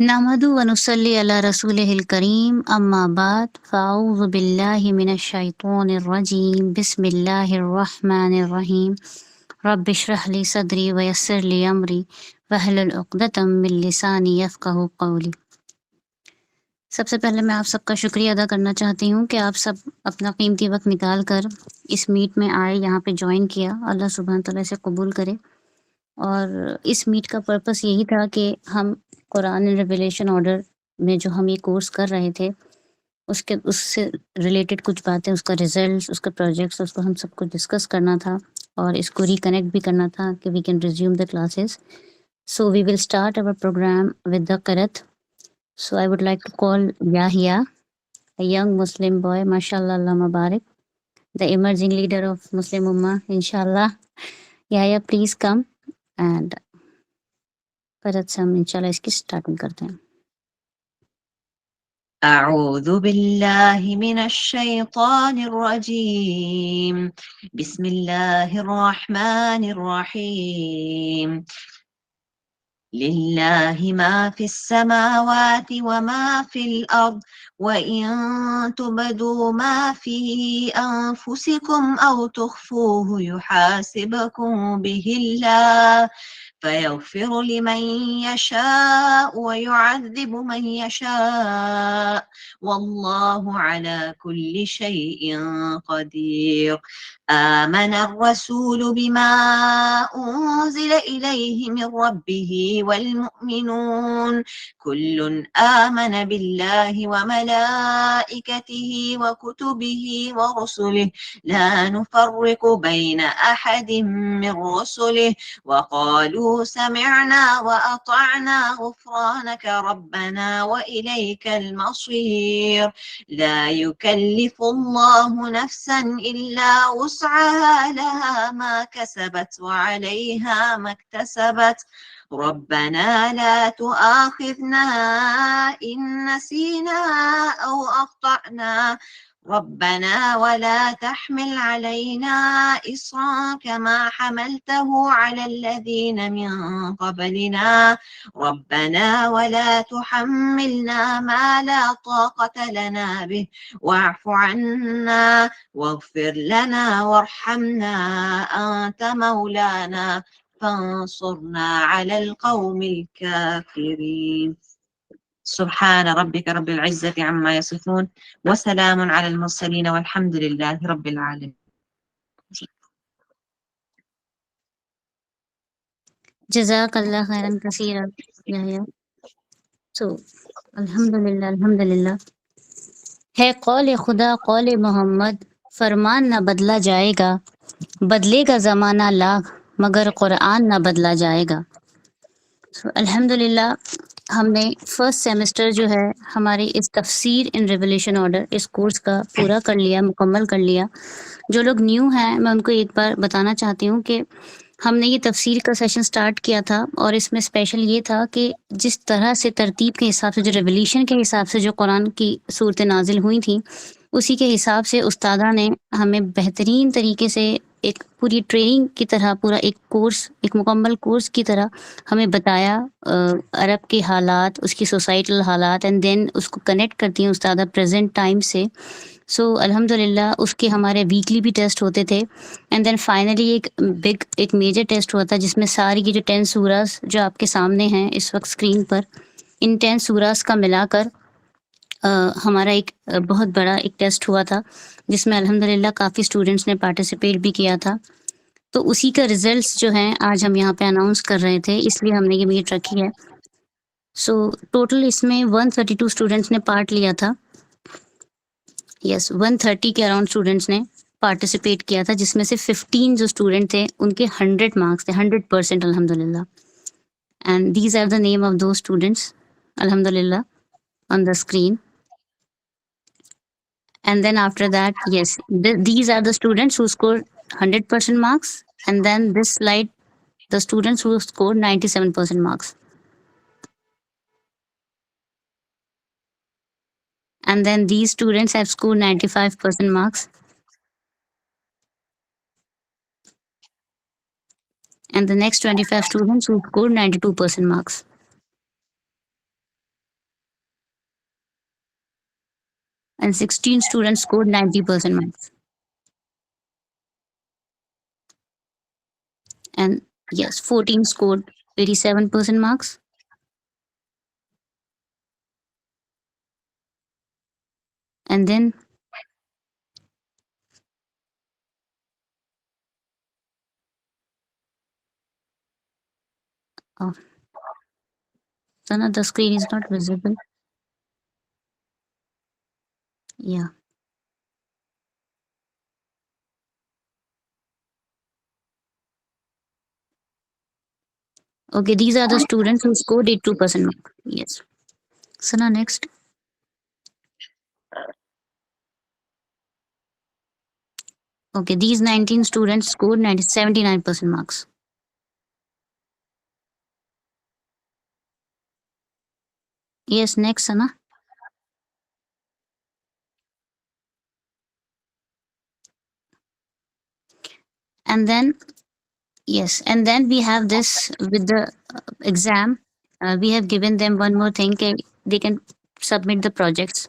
نحمدُ و نصلی علی رسولہ الکریم اما بعد فاعوذ باللہ من الشیطان الرجیم بسم اللہ الرحمن الرحیم رب اشرح لی صدری ویسر لی امری واحلل عقدۃ من لسانی یفقہوا قولی۔ سب سے پہلے میں آپ سب کا شکریہ ادا کرنا چاہتی ہوں کہ آپ سب اپنا قیمتی وقت نکال کر اس میٹ میں آئے، یہاں پہ جوائن کیا۔ اللہ سبحانہ تعالیٰ سے قبول کرے۔ اور اس میٹ کا پرپس یہی تھا کہ ہم قرآن ریویلیشن آرڈر میں جو ہم یہ کورس کر رہے تھے اس سے ریلیٹڈ کچھ باتیں، اس کا ریزلٹس، اس کا پروجیکٹس، اس کو ہم سب کو ڈسکس کرنا تھا اور اس کو ریکنیکٹ بھی کرنا تھا کہ we can resume the classes. So we will start over program with the قرأت۔ So I would like to call Yahya, a young Muslim boy, mashallah, Allah Mubarak, the emerging leader of Muslim Ummah, inshallah. Yahya, please come and قرأت سے ہم انشاءاللہ اس کی starting کرتے ہیں۔ أعوذ بالله من الشيطان الرجيم بسم الله الرحمن الرحيم لله ما في السماوات وما في الأرض وإن تبدوا ما في أنفسكم أو تخفوه يحاسبكم به الله فيغفر لمن يشاء ويعذب من يشاء والله على كل شيء قدير آمن الرسول بما أنزل إليه من ربه والمؤمنون كل آمن بالله وملائكته وكتبه ورسله لا نفرق بين أحد من رسله وقالوا سمعنا وأطعنا غفرانك ربنا وإليك المصير لا يكلف الله نفسا إلا وسعها لها ما كسبت وعليها ما اكتسبت ربنا لا تؤاخذنا إن نسينا أو أخطأنا ربنا ولا تحمل علينا إصرا كما حملته على الذين من قبلنا ربنا ولا تحملنا ما لا طاقة لنا به واعف عنا واغفر لنا وارحمنا أنت مولانا فانصرنا على القوم الكافرين سبحان ربك رب العزة عما يصفون وسلام على المرسلين والحمد لله رب العالمين. جزاک اللہ خیراً کثیرا یحییٰ۔ سو الحمدللہ ہے قول خدا قول محمد، فرمان نہ بدلا جائے گا، بدلے گا زمانہ لاکھ مگر قرآن نہ بدلا جائے گا۔ الحمدللہ ہم نے فرسٹ سیمسٹر جو ہے ہماری اس تفسیر ان ریولیشن آرڈر اس کورس کا پورا کر لیا، مکمل کر لیا۔ جو لوگ نیو ہیں میں ان کو ایک بار بتانا چاہتی ہوں کہ ہم نے یہ تفسیر کا سیشن سٹارٹ کیا تھا اور اس میں اسپیشل یہ تھا کہ جس طرح سے ترتیب کے حساب سے، جو ریولیشن کے حساب سے جو قرآن کی صورتیں نازل ہوئی تھیں، اسی کے حساب سے استادہ نے ہمیں بہترین طریقے سے ایک پوری ٹریننگ کی طرح، پورا ایک کورس، ایک مکمل کورس کی طرح ہمیں بتایا عرب کے حالات، اس کی سوسائٹل حالات، اینڈ دین اس کو کنیکٹ کرتی ہیں استادہ پریزنٹ ٹائم سے۔ سو الحمدللہ اس کے ہمارے ویکلی بھی ٹیسٹ ہوتے تھے، اینڈ دین فائنلی ایک میجر ٹیسٹ ہوا تھا جس میں ساری کی جو 10 سوراز جو آپ کے سامنے ہیں اس وقت اسکرین پر، ان 10 سوراز کا ملا کر ہمارا ایک بہت بڑا ایک ٹیسٹ ہوا تھا جس میں الحمدللہ کافی اسٹوڈنٹس نے پارٹیسپیٹ بھی کیا تھا۔ تو اسی کا ریزلٹس جو ہیں آج ہم یہاں پہ اناؤنس کر رہے تھے، اس لیے ہم نے یہ میٹ رکھی ہے۔ سو ٹوٹل اس میں 132 اسٹوڈنٹس نے پارٹ لیا تھا، یس 130 کے اراؤنڈ اسٹوڈنٹس نے پارٹیسپیٹ کیا تھا، جس میں سے 15 جو اسٹوڈنٹ تھے ان کے 100 مارکس تھے، 100% الحمدللہ۔ And these are the name of those students الحمدللہ on the screen. And then after that, yes, these are the students who scored 100% marks. And then this slide, the students who scored 97% marks. And then these students have scored 95% marks. And the next 25 students who scored 92% marks. and 16 students scored 90% marks. And yes, 14 scored 87% marks. And then oh, Sana, the screen is not visible. Yeah. Okay, these are the students who scored 82% mark. Yes. Sana, next. Okay, these 19 students scored 79% marks. Yes, next, Sana. And then, yes, and then we have this with the exam. We have given them one more thing. They can submit the projects.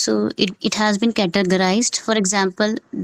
so it has been categorized. For example,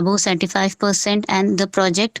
above 75% and the project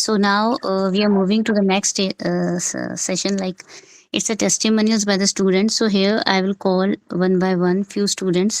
So now we are moving to the next session. Like it's a testimonials by the students. So here I will call one by one few students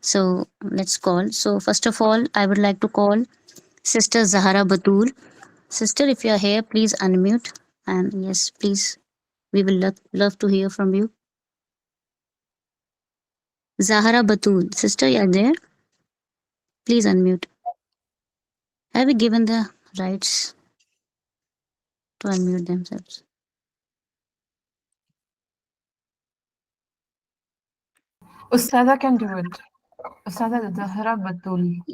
So let's call. So first of all, I would like to call Sister Zahara Batul. Sister, if you are here, please unmute and yes, please, we will love to hear from you. Zahara Batul, sister, you are there? Please unmute. Have we given the rights to unmute themselves? Ustada can do it. Ustada Zahra Batul.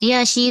Yeah, she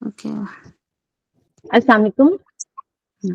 Okay. Assalamualaikum. Hmm.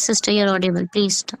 sister, you're audible. Please start.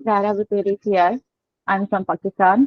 Zahra Baturi here. I'm from Pakistan.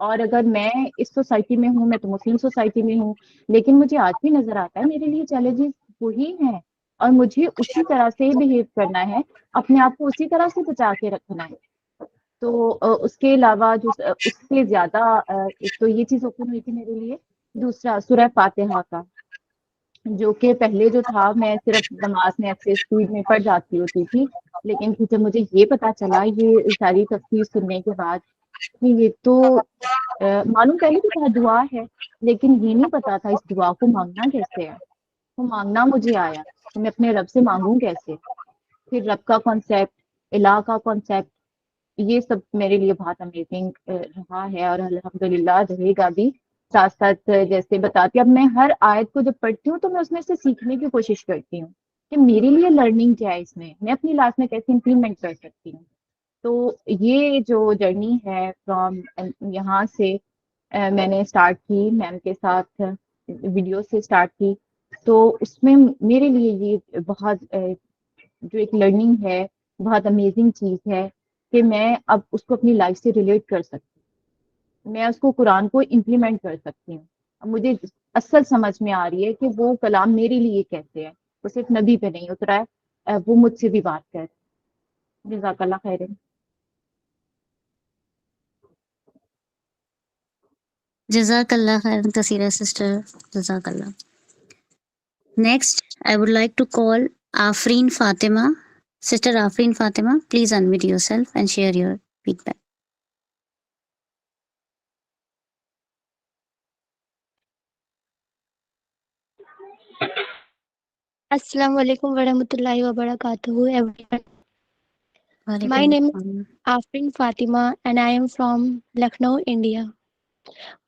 اور اگر میں اس society میں ہوں، میں تو Muslim society میں ہوں، لیکن مجھے آج بھی نظر آتا ہے میرے لیے چیلنجز وہی ہیں، اور مجھے اسی طرح سے بہیو کرنا ہے، اپنے آپ کو اسی طرح سے بچا کے رکھنا ہے۔ تو اس کے علاوہ جو اس سے زیادہ ایک تو یہ چیز اوپن ہوئی تھی میرے لیے، دوسرا سورہ فاتحہ کا، جو کہ پہلے جو تھا میں صرف نماز میں ایسے اسپیڈ میں پڑھ جاتی ہوتی تھی، لیکن پھر جب مجھے یہ پتا چلا یہ ساری تفسیر سننے کے بعد کہ یہ تو معلوم پہلے بھی تھا دعا ہے، لیکن یہ نہیں پتا تھا اس دعا کو مانگنا کیسے ہے، وہ مانگنا مجھے آیا کہ میں اپنے رب سے مانگوں کیسے، پھر رب کا کانسیپٹ، الہ کا کانسیپٹ، یہ سب میرے لیے بہت امیزنگ رہا ہے، اور الحمدللہ رہے گا بھی۔ ساتھ ساتھ جیسے بتاتی اب میں ہر آیت کو جب پڑھتی ہوں تو میں اس میں سے سیکھنے کی کوشش کرتی ہوں کہ میرے لیے لرننگ کیا ہے، اس میں اپنی لائف میں کیسے امپلیمنٹ کر سکتی ہوں۔ تو یہ جو جرنی ہے فرام یہاں سے میں نے اسٹارٹ کی میم کے ساتھ، ویڈیو سے اسٹارٹ کی، تو اس میں میرے لیے یہ بہت جو ایک لرننگ ہے، بہت امیزنگ چیز ہے کہ میں اب اس کو اپنی لائف سے ریلیٹ کر سکتی ہوں، میں اس کو قرآن کو امپلیمنٹ کر سکتی ہوں۔ اب مجھے اصل سمجھ میں آ رہی ہے کہ وہ کلام میرے لیے کیسے ہے، وہ صرف نبی پہ نہیں اترا ہے، وہ مجھ سے بھی بات کر رہا ہے۔ جزاک اللہ خیر۔ Jazakallah khairan kaseera, sister. Jazakallah. Next, I would like to call Afreen Fatima. Sister Afreen Fatima, please unmute yourself and share your feedback. Assalamu alaikum warahmatullahi wabarakatuh, everyone. My Walaikum name is assalam. Afrin Fatima and I am from Lucknow, India.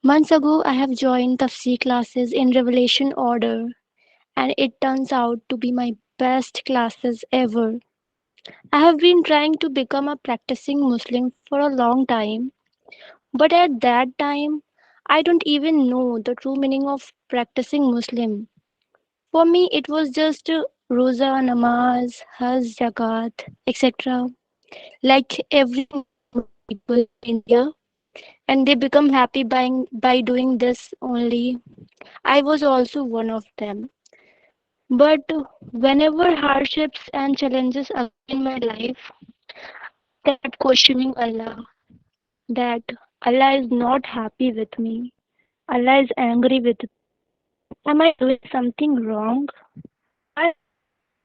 Months ago, I have joined Tafsir classes in Revelation order and it turns out to be my best classes ever. I have been trying to become a practicing Muslim for a long time, but at that time, I don't even know the true meaning of practicing Muslim. For me, it was just roza, namaz, hajj, zakat, etc. Like every people in India, and they become happy by doing this only. I was also one of them. But whenever hardships and challenges occur in my life, that questioning Allah, that Allah is not happy with me, Allah is angry with me. Am I doing something wrong? I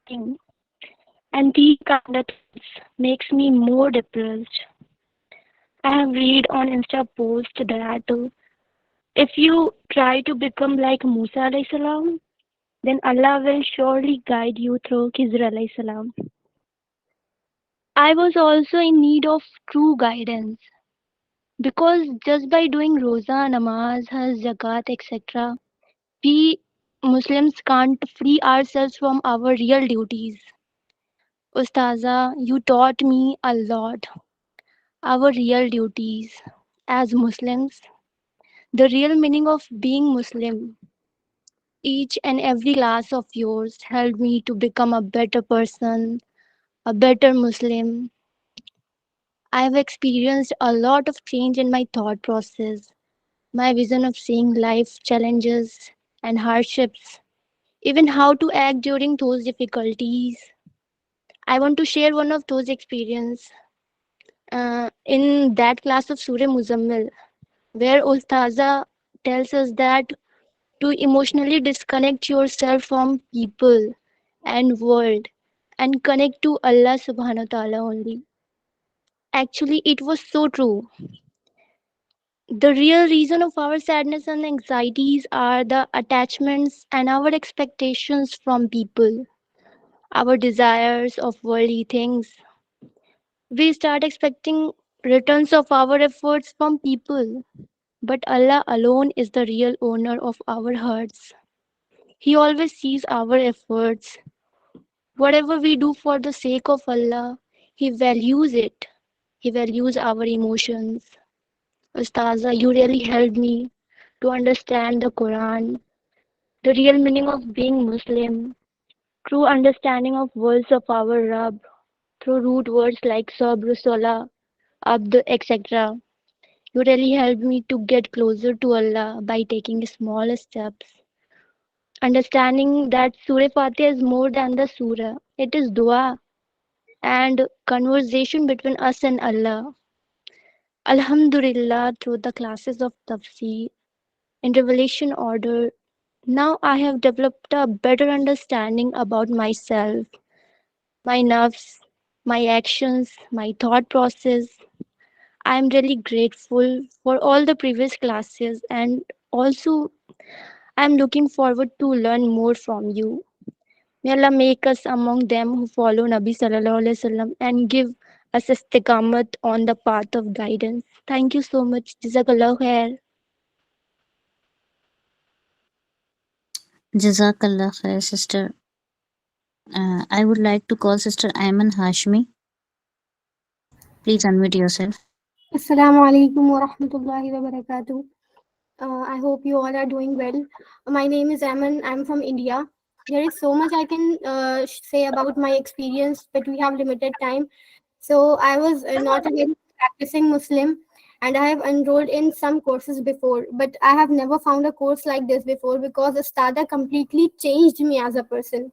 think, and these kind of things makes me more depressed. I have read on Insta post that if you try to become like Musa alayhi salam, then Allah will surely guide you through Khizr alayhi salam. I was also in need of true guidance because just by doing roza, namaz, hajj, zakat, etc., we Muslims can't free ourselves from our real duties. Ustaza, you taught me a lot. Our real duties as Muslims, the real meaning of being Muslim. Each and every class of yours helped me to become a better person, a better Muslim. I have experienced a lot of change in my thought process, my vision of seeing life challenges and hardships, even how to act during those difficulties. I want to share one of those experiences in that class of Surah Muzammil, where Ustaza tells us that to emotionally disconnect yourself from people and world and connect to Allah subhanahu wa ta'ala only. Actually, it was so true. The real reason of our sadness and anxieties are the attachments and our expectations from people, our desires of worldly things. We start expecting returns of our efforts from people, but Allah alone is the real owner of our hearts. He always sees our efforts. Whatever we do for the sake of Allah, He values it. He values our emotions. Ustaza, you really helped me to understand the Quran, the real meaning of being Muslim, true understanding of words of our Rabb, through root words like Sabr, Salah, Abd, etc. You really helped me to get closer to Allah by taking small steps. Understanding that Surah Fatiha is more than the surah, it is dua and conversation between us and Allah. Alhamdulillah, through the classes of Tafsir in Revelation Order, now I have developed a better understanding about myself, my nerves, my actions, my thought process. I am really grateful for all the previous classes, and also I am looking forward to learn more from you. May Allah make us among them who follow Nabi Sallallahu Alaihi Wasallam and give us istiqamat on the path of guidance. Thank you so much. Jazakallah khair. Jazakallah khair, sister. I would like to call Sister Ayman Hashmi. Please unmute yourself. Assalamu alaikum wa rahmatullahi wa barakatuh. I hope you all are doing well. My name is Aman. I'm from India. There is so much I can say about my experience, but we have limited time. So I was not a very practicing Muslim, and I have enrolled in some courses before, but I have never found a course like this before because Ustada completely changed me as a person.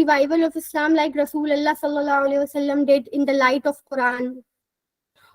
revival of Islam like Rasul Allah sallallahu alaihi wasallam did in the light of Quran.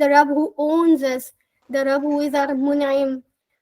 the Rabb who owns us, the Rabb who is our Munaim.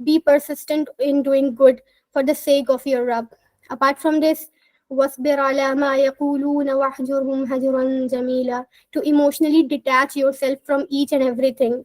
be persistent in doing good for the sake of your Rabb. Apart from this, wasbir ala ma yaquluna wahjurhum hajran jamila, to emotionally detach yourself from each and everything.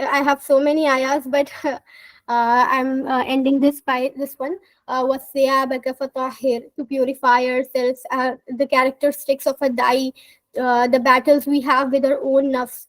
I have so many ayahs, but I'm ending this by this one. وَثِيَابَكَ فَطَهِّرْ, to purify ourselves, the characteristics of a dai, the battles we have with our own nafs.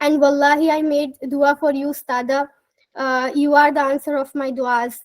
And wallahi, I made dua for you, Ustada. You are the answer of my duas.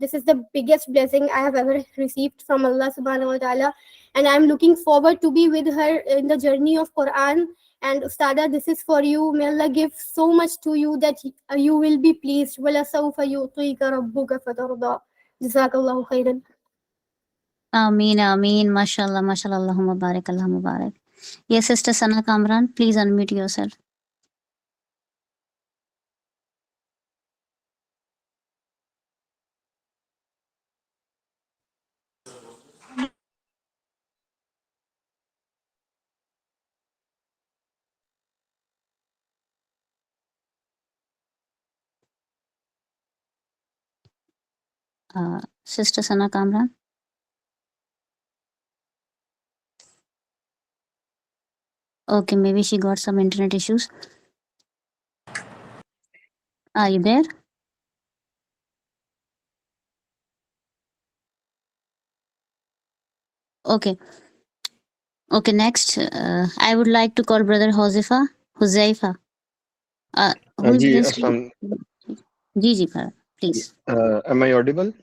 this is the biggest blessing I have ever received from Allah subhanahu wa ta'ala. And I am looking forward to be with her in the journey of Quran. And Ustada, this is for you. May Allah give so much to you that you will be pleased. وَلَا سَوْفَ يُعْطِيكَ رَبُّكَ فَتَرْضَى. Jazakallahu khairan. Ameen, Ameen. Mashallah, Mashallah. Allahumma barik, Allahumma barik. Yes, Sister Sana Kamran, please unmute yourself. Sister Sana Kamran. Okay, maybe she got some internet issues. Are you there? Okay. Okay, next, I would like to call Brother Huzaifa. Who is Ji, this? Aslam. Ji, please. Am I audible?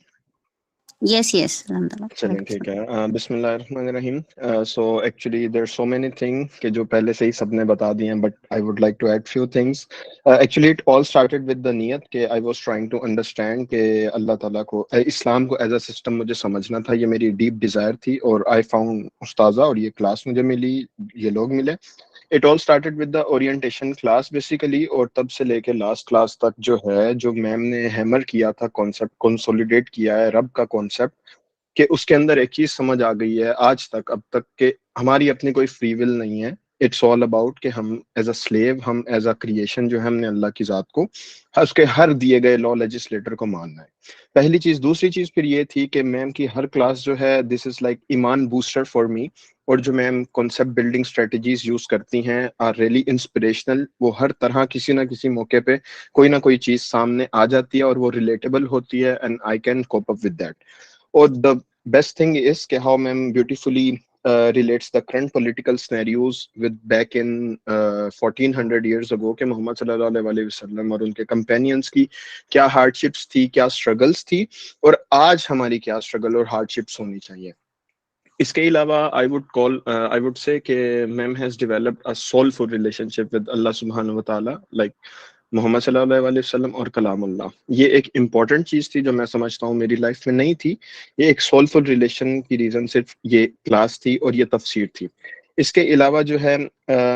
Yes, yes, alhamdulillah. چلیں ٹھیک ہے. بسم اللہ الرحمن الرحیم. So actually there so many thing کہ جو پہلے سے ہی سب نے بتا دی ہیں, but I would like to add few things. Actually it all started with the نیت کہ I was trying to understand کہ اللہ تعالیٰ کو, اسلام کو ایز اے سسٹم مجھے سمجھنا تھا. یہ میری ڈیپ ڈیزائر تھی, اور آئی فاؤنڈ استاذہ, اور یہ کلاس مجھے ملی, یہ لوگ ملے. It all started with the orientation class basically, اور تب سے لے کے لاسٹ کلاس تک جو ہے, جو میم نے ہیمر کیا تھا کانسیپٹ, کنسولیڈیٹ کیا ہے رب کا کانسیپٹ, کہ اس کے اندر ایک چیز سمجھ آ گئی ہے آج تک, اب تک, کہ ہماری اپنی کوئی فری ول نہیں ہے. اٹس آل اباؤٹ کہ ہم ایز اے سلیو, ہم ایز اے کریشن جو ہے, ہم نے اللہ کی ذات کو, اس کے ہر دیے گئے لا لیجسلیٹر کو ماننا ہے. پہلی چیز. دوسری چیز پھر یہ تھی کہ میم کی ہر کلاس جو ہے, دس از لائک ایمان بوسٹر فار می, اور جو میم کانسیپٹ بلڈنگ اسٹریٹجیز یوز کرتی ہیں آر ریئلی انسپریشنل. وہ ہر طرح کسی نہ کسی موقع پہ کوئی نہ کوئی چیز سامنے آ جاتی ہے, اور وہ ریلیٹیبل ہوتی ہے, and I can cope up with that. اور دا best thing is کہ how ma'am beautifully relates the current political scenarios with back in 1400 years ago کہ محمد صلی اللہ علیہ وسلم اور ان کے companions کی کیا hardships تھی, کیا struggles تھی, اور آج ہماری کیا struggle اور hardships ہونی چاہیے. اس کے علاوہ I would say کہ ma'am has developed a soulful relationship with Allah subhanahu wa ta'ala, like محمد صلی اللہ علیہ وسلم اور کلام اللہ. یہ ایک امپورٹنٹ چیز تھی جو میں سمجھتا ہوں میری لائف میں نہیں تھی. یہ ایک سولفل ریلیشن کی ریزن صرف یہ کلاس تھی اور یہ تفسیر تھی. اس کے علاوہ جو ہے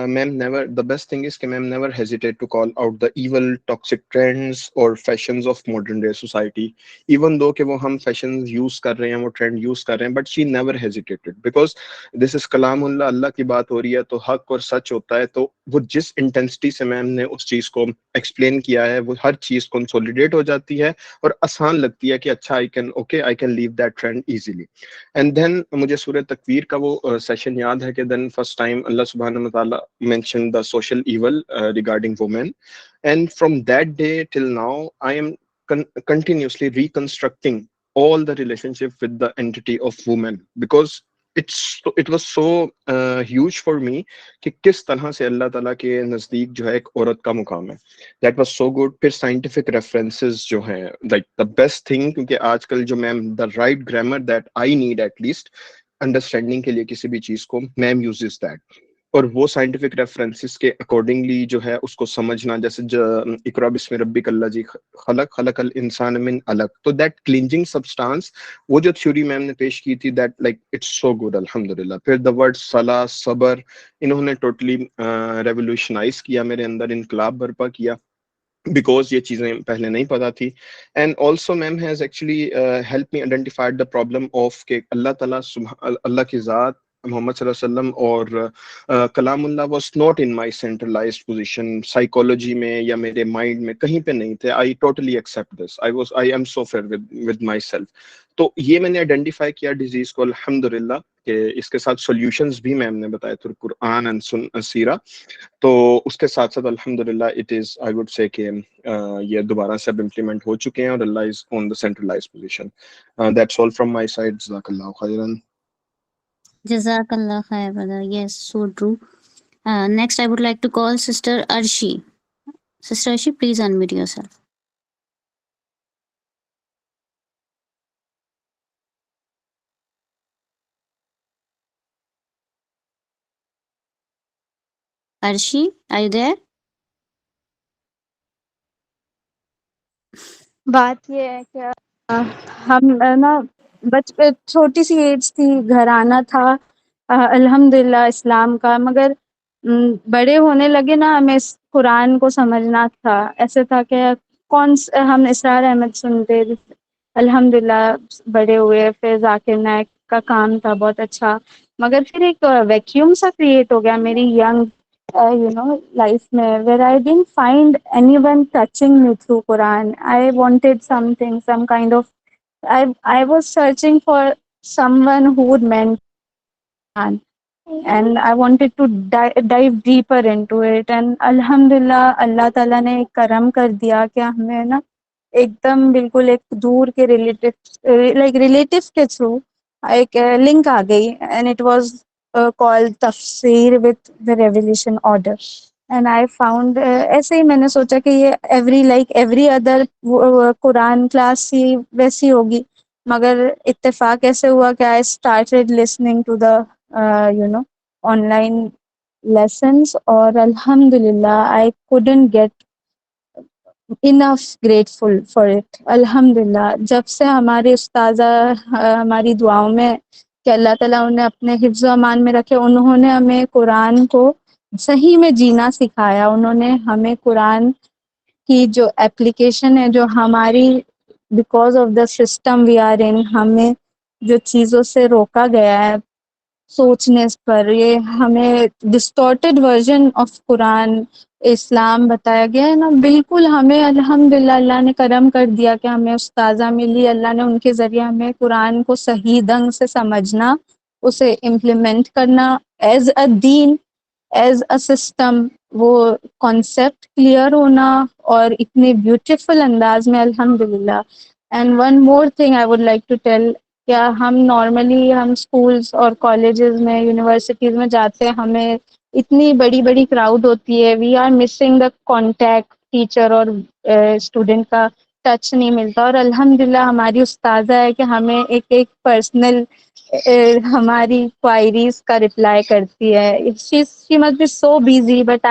ma'am never, the best thing is کہ ma'am never hesitate to call out the evil toxic trends اور fashions of modern day society, even though کہ وہ ہم فیشنز یوز کر رہے ہیں, وہ ٹرینڈ یوز کر رہے ہیں, but she never hesitated, because this is کلام اللہ, اللہ کی بات ہو رہی ہے تو حق اور سچ ہوتا ہے. تو وہ جس انٹینسٹی سے میم نے اس چیز کو ایکسپلین کیا ہے, وہ ہر چیز کنسولیڈیٹ ہو جاتی ہے اور آسان لگتی ہے کہ اچھا I can leave that trend easily. And then مجھے سورہ تکویر کا وہ سیشن یاد ہے کہ دین فرسٹ ٹائم اللہ سبحانہ و تعالیٰ mention the social evil regarding women, and from that day till now I am continuously reconstructing all the relationship with the entity of women, because it was so huge for me کہ کس طرح سے اللہ تعالیٰ کے نزدیک جو ہے ایک عورت کا مقام ہے. That was so good. پھر scientific references جو ہیں, like the best thing, کیونکہ آج کل جو میم the right grammar that I need at least understanding کے لیے کسی بھی چیز کو, میم uses that. اور وہ سائنٹیفک ریفرنسز کے اکارڈنگلی جو ہے اس کو سمجھنا, جیسے اقرا بسم ربک اللہ جی خلق الانسان من علق, تو دیٹ کلینجنگ سبسٹانس, وہ جو تھیوری میم نے پیش کی تھی, that like it's so good الحمدللہ. پھر دا ورڈ صلاح, صبر, انہوں نے ٹوٹلی ریولیوشنائز کیا میرے اندر, انقلاب برپا کیا, بیکاز یہ چیزیں پہلے نہیں پتا تھی. And also ma'am has actually help me identified the problem of کہ اللہ تعالیٰ اللہ کی ذات, محمد صلی اللہ علیہ وسلم اور کلام اللہ was not in my centralized position, psychology میں یا میرے مائنڈ میں کہیں پہ نہیں تھے. I totally accept this, I am so fair with myself. تو یہ میں نے آئیڈینٹیفائی کیا ڈیزیز کو الحمدللہ, کہ اس کے ساتھ سولوشنز بھی میم نے بتائے تھے, قرآن اینڈ سیرہ. تو اس کے ساتھ ساتھ الحمدللہ it is, I would say کہ یہ دوبارہ سے اب امپلیمنٹ ہو چکے ہیں, اور اللہ is on the centralized position. That's all from my side. جزاک اللہ خیرا. Jazakallah khair, brother. Yes, so true. Next, I would like to call Sister Arshi. Sister Arshi, please unmute yourself. Arshi, are you there? بات یہ ہے کہ ہم نا چھوٹی سی age تھی, گھر آنا تھا الحمدللہ اسلام کا, مگر بڑے ہونے لگے نا, ہمیں اس قرآن کو سمجھنا تھا. ایسے تھا کہ ہم اسرار احمد سنتے, الحمدللہ بڑے ہوئے. پھر ذاکر نائک کا کام تھا بہت اچھا, مگر پھر ایک ویکیوم سا کریٹ ہو گیا میری ینگ life میں, where I didn't find anyone touching me through Quran. I wanted something, some kind of, I was searching for someone who would mentor Quran, and I wanted to dive deeper into it. And alhamdulillah, اللہ تعالیٰ نے ایک کرم کر دیا کہ ہمیں نا ایک دم بالکل ایک دور کے ریلیٹیو کے تھرو ایک لنک آ گئی, and it was called Tafsir with the Revelation Order. And I found ایسے ہی میں نے سوچا کہ یہ ایوری ادر قرآن کلاس ہی ویسی ہوگی, مگر اتفاق ایسے ہوا کہ I started listening to the online lessons اور الحمدللہ I couldn't get enough grateful for it. الحمدللہ جب سے ہماری استاذہ ہماری دعاؤں میں کہ اللہ تعالیٰ انہیں اپنے حفظ و امان میں رکھے، انہوں نے ہمیں قرآن کو صحیح میں جینا سکھایا. انہوں نے ہمیں قرآن کی جو اپلیکیشن ہے، جو ہماری because of the system we are in, ہمیں جو چیزوں سے روکا گیا ہے سوچنے پر، یہ ہمیں ڈسٹورٹڈ ورژن آف قرآن اسلام بتایا گیا ہے نا، بالکل ہمیں الحمدللہ اللہ نے کرم کر دیا کہ ہمیں استاذہ ملی. اللہ نے ان کے ذریعے ہمیں قرآن کو صحیح ڈھنگ سے سمجھنا، اسے امپلیمنٹ کرنا ایز اے دین، ایز اے سسٹم، وہ کانسیپٹ کلیئر ہونا، اور اتنے بیوٹیفل انداز میں الحمدللہ. And one more thing I would like to tell, کیا ہم نارملی ہم اسکولس اور کالجز میں یونیورسٹیز میں جاتے ہیں، ہمیں اتنی بڑی بڑی کراؤڈ ہوتی ہے، we are missing the contact teacher اور اسٹوڈنٹ کا ٹچ نہیں ملتا. اور الحمدللہ ہماری استاذہ ہے کہ ہمیں ایک ایک پرسنل ہماری کوائریز کا رپلائی کرتی ہے. She must be so busy, but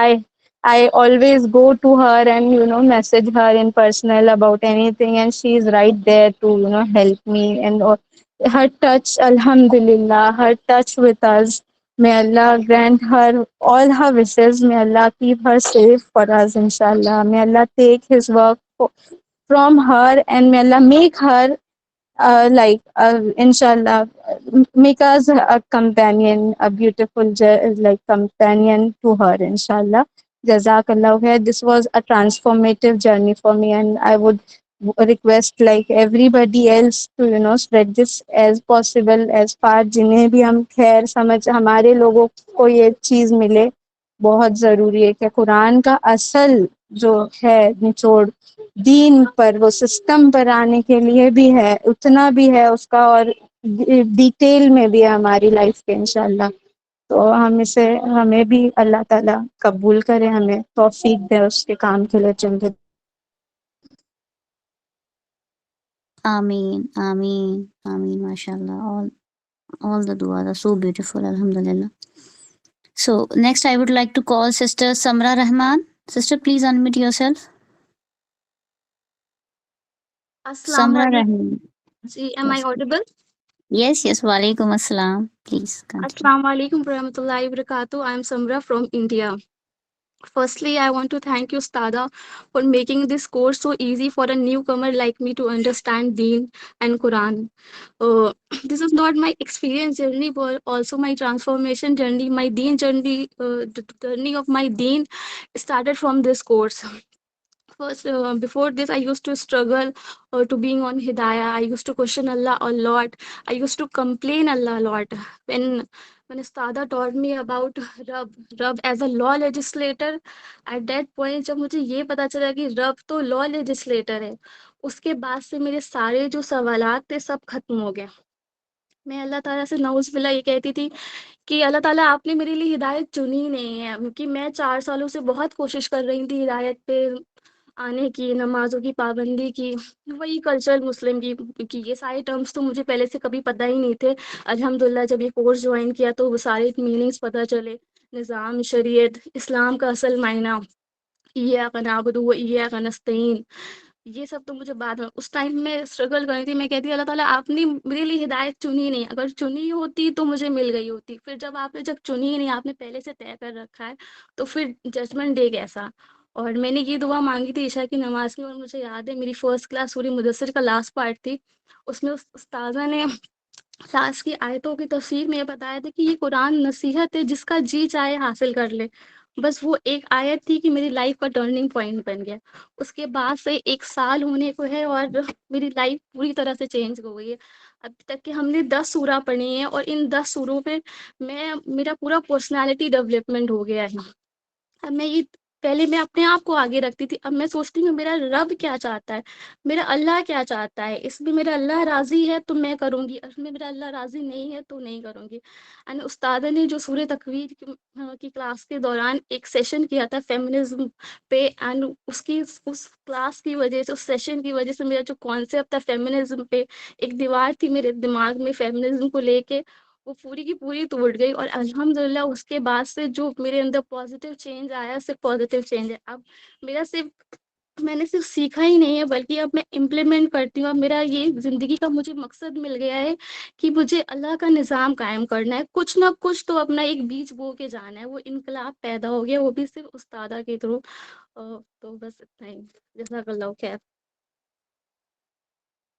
I always go to her and message her in personal about anything, and she is right there to help me. And her touch, alhamdulillah, her touch with us, may Allah grant her all her wishes, may Allah keep her safe for us, inshallah. May Allah take his work from her, and may Allah make her inshallah, make us a companion, a beautiful companion to her, inshallah. Jazakallah khair. This was a transformative journey for me, and I would request like everybody else to spread this as possible as far جنہیں بھی ہم خیر سمجھ ہمارے لوگوں کو یہ چیز ملے. بہت ضروری ہے کہ قرآن کا اصل جو ہے نچوڑ دین پر، وہ سسٹم پر آنے کے لیے بھی ہے، اتنا بھی ہے اس کا، اور ڈیٹیل میں بھی ہے ہماری لائف کے انشاءاللہ. تو ہمیں بھی اللہ تعالیٰ قبول کرے، ہمیں توفیق دے اس کے کام کے لیے چلے. آمین آمین آمین. ماشاء اللہ. all the duas are so beautiful, alhamdulillah. So next I would like to call Sister Samra Rahman. Sister, please unmute yourself. Assalamu Samra alaikum. Rahman. Am I audible? Yes. Walaikum assalam. Please continue. Assalamu alaikum warahmatullahi wabarakatuh. I am Samra from India. Firstly, I want to thank you, Stada, for making this course so easy for a newcomer like me to understand Deen and Quran. This is not my experience journey, but also my transformation journey. My Deen journey, the journey of my Deen started from this course. First, before this, I used to struggle to being on Hidayah. I used to question Allah a lot. I used to complain Allah a lot. When Ustada taught me about Rab as a law legislator, at that point جب مجھے یہ پتا چلا کہ رب تو law legislator ہے، اس کے بعد سے میرے سارے جو سوالات تھے سب ختم ہو گئے. میں اللہ تعالیٰ سے نعوذ باللہ یہ کہتی تھی کہ اللہ تعالیٰ آپ نے میرے لیے ہدایت چنی نہیں ہے، کیونکہ میں 4 سالوں سے بہت کوشش کر رہی تھی ہدایت پہ آنے کی، نمازوں کی پابندی کی، وہی کلچرل مسلم کی، کیونکہ یہ سارے ٹرمس تو مجھے پہلے سے کبھی پتہ ہی نہیں تھے. الحمدللہ جب یہ کورس جوائن کیا تو وہ سارے میننگس پتہ چلے، نظام، شریعت، اسلام کا اصل معنی، ایاک نعبد و ایاک نستعین، یہ سب تو مجھے بعد میں، اس ٹائم میں اسٹرگل کر رہی تھی. میں کہتی اللہ تعالیٰ آپ نے میرے لیے ہدایت چنی نہیں، اگر چنی ہوتی تو مجھے مل گئی ہوتی. پھر جب آپ نے چنی نہیں، آپ نے پہلے سے طے کر رکھا ہے، تو پھر ججمنٹ ڈے کیسا. اور میں نے یہ دعا مانگی تھی عشاء کی نماز میں، اور مجھے یاد ہے میری فرسٹ کلاس سورہ مدثر کا لاسٹ پارٹ تھی، اس میں استاذہ نے لاسٹ کی آیتوں کی تفسیر میں یہ بتایا تھا کہ یہ قرآن نصیحت ہے، جس کا جی چاہے حاصل کر لے. بس وہ ایک آیت تھی کہ میری لائف کا ٹرننگ پوائنٹ بن گیا. اس کے بعد سے 1 سال ہونے کو ہے اور میری لائف پوری طرح سے چینج ہو گئی ہے. ابھی تک کہ ہم نے 10 سورہ پڑھی ہیں، اور ان 10 سوروں پہ میرا پورا پرسنالٹی ڈیولپمنٹ ہو گیا ہے. اب میں یہ پہلے میں اپنے آپ کو آگے رکھتی تھی، اب میں سوچتی ہوں میرا رب کیا چاہتا ہے، میرا اللہ کیا چاہتا ہے، اس میں میرا اللہ راضی ہے تو میں کروں گی، اس میں میرا اللہ راضی نہیں ہے تو نہیں کروں گی. اینڈ استاد نے جو سورہ تکویر کی کلاس کے دوران ایک سیشن کیا تھا فیمنزم پہ، اینڈ اس کلاس کی وجہ سے، اس سیشن کی وجہ سے میرا جو کانسیپٹ تھا فیمنزم پہ، ایک دیوار تھی میرے دماغ میں فیمنزم کو لے کے، وہ پوری کی پوری ٹوٹ گئی. اور الحمدللہ اس کے بعد سے جو میرے اندر پازیٹیو چینج آیا، صرف پازیٹیو چینج ہے. اب میرا میں نے صرف سیکھا ہی نہیں ہے بلکہ اب میں امپلیمنٹ کرتی ہوں. اب میرا یہ زندگی کا مجھے مقصد مل گیا ہے کہ مجھے اللہ کا نظام قائم کرنا ہے، کچھ نہ کچھ تو اپنا ایک بیج بو کے جانا ہے. وہ انقلاب پیدا ہو گیا، وہ بھی صرف استادہ کے تھرو. تو بس اتنا ہی. جزاک اللہ خیر.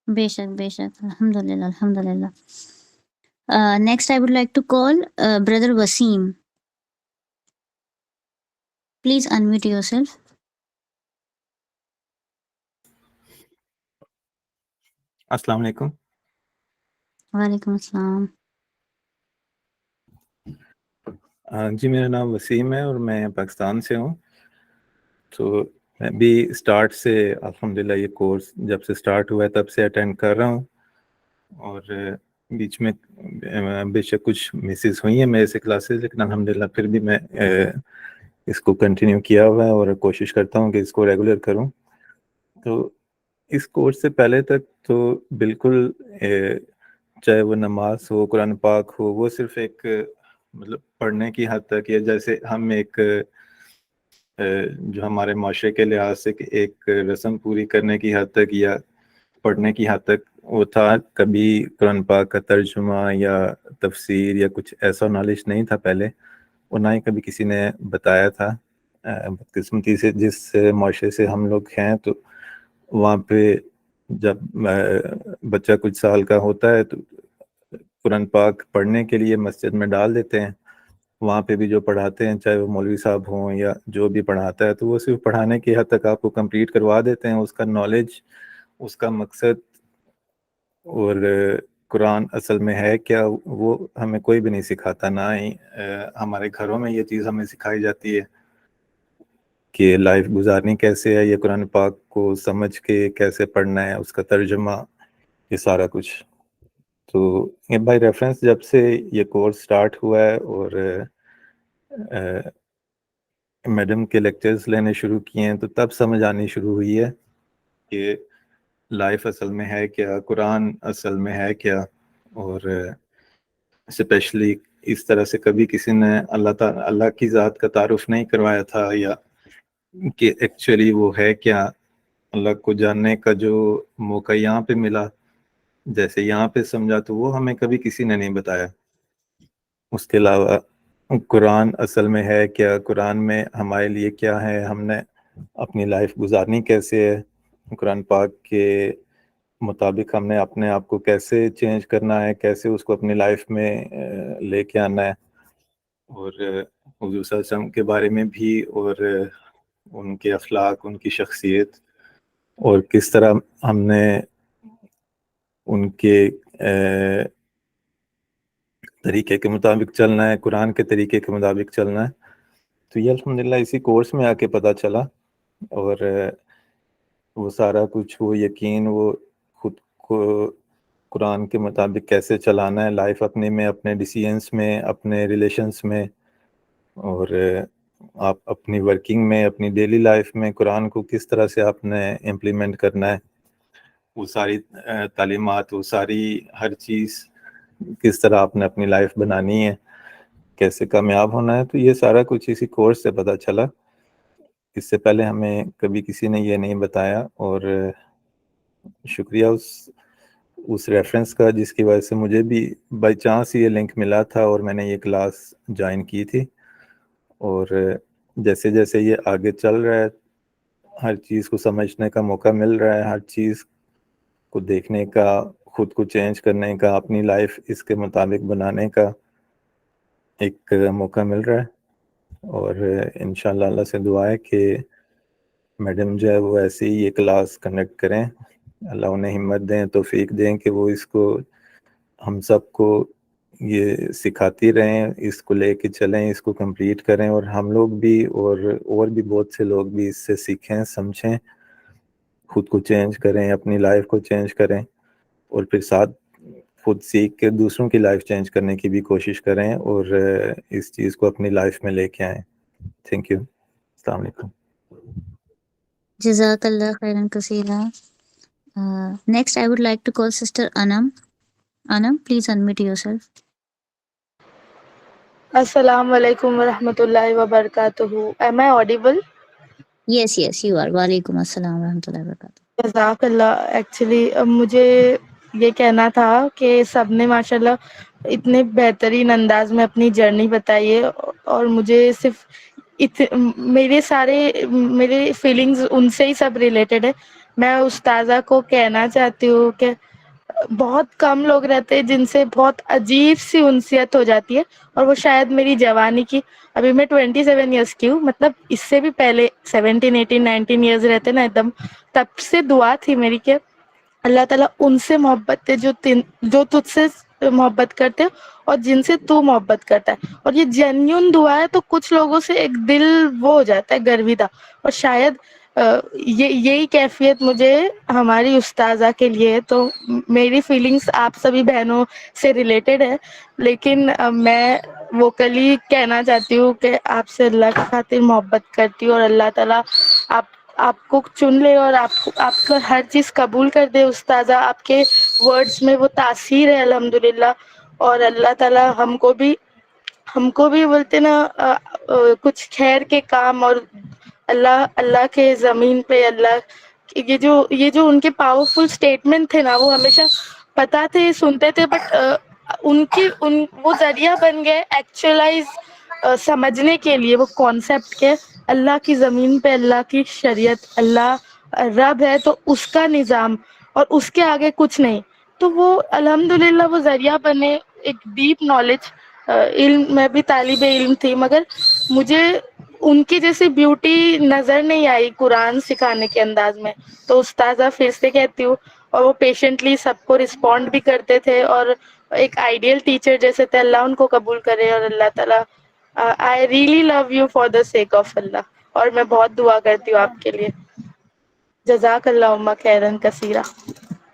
بے شک بے شک، الحمدللہ الحمدللہ. Next I would like to call brother Wasim. Please unmute yourself. السلام علیکم. وعلیکم السلام. جی میرا نام وسیم ہے اور میں پاکستان سے ہوں. تو میں بھی اسٹارٹ سے الحمدللہ یہ کورس جب سے اسٹارٹ ہوا ہے تب سے اٹینڈ کر رہا ہوں، اور بیچ میں بے شک کچھ مسز ہوئی ہیں میرے سے کلاسز، لیکن الحمدللہ پھر بھی میں اس کو کنٹینیو کیا ہوا ہے اور کوشش کرتا ہوں کہ اس کو ریگولر کروں. تو اس کورس سے پہلے تک تو بالکل چاہے وہ نماز ہو، قرآن پاک ہو، وہ صرف ایک مطلب پڑھنے کی حد تک، یا جیسے ہم ایک جو ہمارے معاشرے کے لحاظ سے ایک رسم پوری کرنے کی حد تک یا پڑھنے کی حد تک وہ تھا. کبھی قرآن پاک کا ترجمہ یا تفسیر یا کچھ ایسا نالج نہیں تھا پہلے، اور نہ ہی کبھی کسی نے بتایا تھا. بدقسمتی سے جس معاشرے سے ہم لوگ ہیں، تو وہاں پہ جب بچہ کچھ سال کا ہوتا ہے تو قرآن پاک پڑھنے کے لیے مسجد میں ڈال دیتے ہیں. وہاں پہ بھی جو پڑھاتے ہیں، چاہے وہ مولوی صاحب ہوں یا جو بھی پڑھاتا ہے، تو وہ صرف پڑھانے کی حد تک آپ کو کمپلیٹ کروا دیتے ہیں. اس کا نالج، اس کا مقصد اور قرآن اصل میں ہے کیا، وہ ہمیں کوئی بھی نہیں سکھاتا. نہ ہی ہمارے گھروں میں یہ چیز ہمیں سکھائی جاتی ہے کہ لائف گزارنی کیسے ہے، یہ قرآن پاک کو سمجھ کے کیسے پڑھنا ہے، اس کا ترجمہ، یہ سارا کچھ. تو یہ بائی ریفرنس جب سے یہ کورس سٹارٹ ہوا ہے اور میڈم کے لیکچرز لینے شروع کیے ہیں، تو تب سمجھ آنی شروع ہوئی ہے کہ لائف اصل میں ہے کیا، قرآن اصل میں ہے کیا. اور اسپیشلی اس طرح سے کبھی کسی نے اللہ کی ذات کا تعارف نہیں کروایا تھا، یا کہ ایکچولی وہ ہے کیا. اللہ کو جاننے کا جو موقع یہاں پہ ملا، جیسے یہاں پہ سمجھا، تو وہ ہمیں کبھی کسی نے نہیں بتایا. اس کے علاوہ قرآن اصل میں ہے کیا، قرآن میں ہمارے لیے کیا ہے، ہم نے اپنی لائف گزارنی کیسے ہے، قرآن پاک کے مطابق ہم نے اپنے آپ کو کیسے چینج کرنا ہے، کیسے اس کو اپنی لائف میں لے کے آنا ہے. اور حضور صلی اللہ علیہ وسلم کے بارے میں بھی، اور ان کے اخلاق، ان کی شخصیت، اور کس طرح ہم نے ان کے طریقے کے مطابق چلنا ہے، قرآن کے طریقے کے مطابق چلنا ہے. تو یہ الحمدللہ اسی کورس میں آ کے پتہ چلا. اور وہ سارا کچھ، وہ یقین، وہ خود کو قرآن کے مطابق کیسے چلانا ہے لائف اپنے میں، اپنے ڈیسیژنس میں، اپنے ریلیشنس میں، اور آپ اپنی ورکنگ میں، اپنی ڈیلی لائف میں قرآن کو کس طرح سے آپ نے امپلیمنٹ کرنا ہے، وہ ساری تعلیمات، وہ ساری ہر چیز کس طرح آپ نے اپنی لائف بنانی ہے، کیسے کامیاب ہونا ہے. تو یہ سارا کچھ اسی کورس سے پتہ چلا. اس سے پہلے ہمیں کبھی کسی نے یہ نہیں بتایا. اور شکریہ اس ریفرنس کا، جس کی وجہ سے مجھے بھی بائی چانس یہ لنک ملا تھا اور میں نے یہ کلاس جوائن کی تھی. اور جیسے جیسے یہ آگے چل رہا ہے، ہر چیز کو سمجھنے کا موقع مل رہا ہے، ہر چیز کو دیکھنے کا، خود کو چینج کرنے کا، اپنی لائف اس کے مطابق بنانے کا ایک موقع مل رہا ہے. اور انشاءاللہ اللہ سے دعا ہے کہ میڈم جو ہے وہ ایسے ہی یہ کلاس کنڈکٹ کریں. اللہ انہیں ہمت دیں، توفیق دیں کہ وہ اس کو ہم سب کو یہ سکھاتی رہیں، اس کو لے کے چلیں، اس کو کمپلیٹ کریں، اور ہم لوگ بھی اور بھی بہت سے لوگ بھی اس سے سیکھیں، سمجھیں، خود کو چینج کریں، اپنی لائف کو چینج کریں، اور پھر ساتھ خود سیکھ کے دوسروں کی لائف چینج کرنے کی بھی کوشش کریں، اور اس چیز کو اپنی لائف میں لے کے آئیں. Thank you. السلام علیکم. جزاک اللہ خیرن کثیرا. Next, I would like to call Sister Anam. Anam, please unmute yourself. السلام علیکم ورحمۃ اللہ وبرکاتہ. Am I audible? Yes, you are. Walaikum assalam wa rahmatullahi wa barakatuh. جزاک اللہ. ایکچولی مجھے یہ کہنا تھا کہ سب نے ماشاء اللہ اتنے بہترین انداز میں اپنی جرنی بتائی ہے، اور مجھے صرف میرے فیلنگز ان سے ہی سب ریلیٹڈ ہے. میں استاذہ کو کہنا چاہتی ہوں کہ بہت کم لوگ رہتے ہیں جن سے بہت عجیب سی انسیت ہو جاتی ہے، اور وہ شاید میری جوانی کی، ابھی میں 27 ایئرس کی ہوں، مطلب اس سے بھی پہلے 17 18 19 ایئرز رہتے نا، ایک دم تب سے دعا تھی میری کہ اللہ تعالیٰ ان سے محبت دے جو تجھ سے محبت کرتے اور جن سے تو محبت کرتا ہے. اور یہ جینیون دعا ہے، تو کچھ لوگوں سے ایک دل وہ ہو جاتا ہے گرویدہ، اور شاید یہی کیفیت مجھے ہماری استاذہ کے لیے ہے. تو میری فیلنگس آپ سبھی بہنوں سے ریلیٹڈ ہے، لیکن میں ووکلی کہنا چاہتی ہوں کہ آپ سے اللہ کی خاطر محبت کرتی ہوں، اور اللہ تعالیٰ آپ کو چن لے اور آپ کا ہر چیز قبول کر دے. استاذہ آپ کے ورڈز میں وہ تاثیر ہے الحمدللہ، اور اللہ تعالیٰ ہم کو بھی بولتے نا کچھ خیر کے کام، اور اللہ کے زمین پہ یہ جو ان کے پاورفل اسٹیٹمنٹ تھے نا، وہ ہمیشہ پتا تھے، سنتے تھے، بٹ وہ ذریعہ بن گئے ایکچولائز سمجھنے کے لیے وہ کانسیپٹ کے اللہ کی زمین پہ اللہ کی شریعت، اللہ رب ہے تو اس کا نظام، اور اس کے آگے کچھ نہیں. تو وہ الحمدللہ وہ ذریعہ بنے ایک ڈیپ نالج. علم میں بھی طالب علم تھی، مگر مجھے ان کی جیسی بیوٹی نظر نہیں آئی قرآن سکھانے کے انداز میں. تو استاذہ پھر سے کہتی ہوں، اور وہ پیشنٹلی سب کو رسپونڈ بھی کرتے تھے، اور ایک آئیڈیل ٹیچر جیسے تھے. اللہ ان کو قبول کرے، اور اللہ تعالیٰ I really love you for the sake of اللہ، اور میں بہت دعا کرتی ہوں آپ کے لیے. جزاک اللہ خیرن کثیرہ.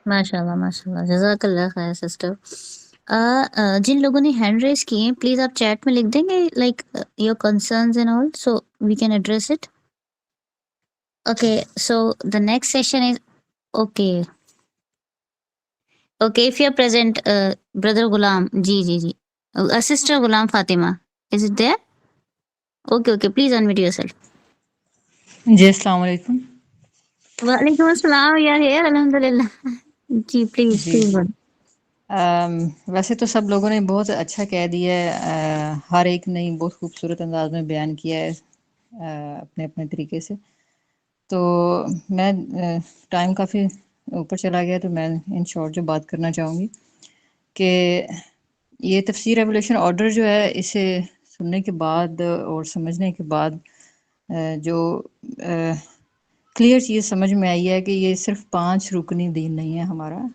ماشاء اللہ جزاک اللہ خیر سسٹر. جن لوگوں نے ہینڈ ریز کیے ہیں پلیز آپ چیٹ میں لکھ دیں گے like your concerns and all so we can address it. Okay so the next session is okay if you are present brother Ghulam G sister Ghulam Fatima is it there? okay please unmute yourself. جی السلام علیکم. وعلیکم السلام یا خیر الحمدللہ. جی please ویسے تو سب لوگوں نے بہت اچھا کہہ دیا ہے، ہر ایک نے بہت خوبصورت انداز میں بیان کیا ہے اپنے اپنے طریقے سے. تو میں ٹائم کافی اوپر چلا گیا، تو میں ان شارٹ جو بات کرنا چاہوں گی کہ یہ تفسیر ریولیوشن آرڈر جو ہے، اسے سننے کے بعد اور سمجھنے کے بعد جو کلیئر چیز سمجھ میں آئی ہے کہ یہ صرف 5 رکنی دین نہیں ہے.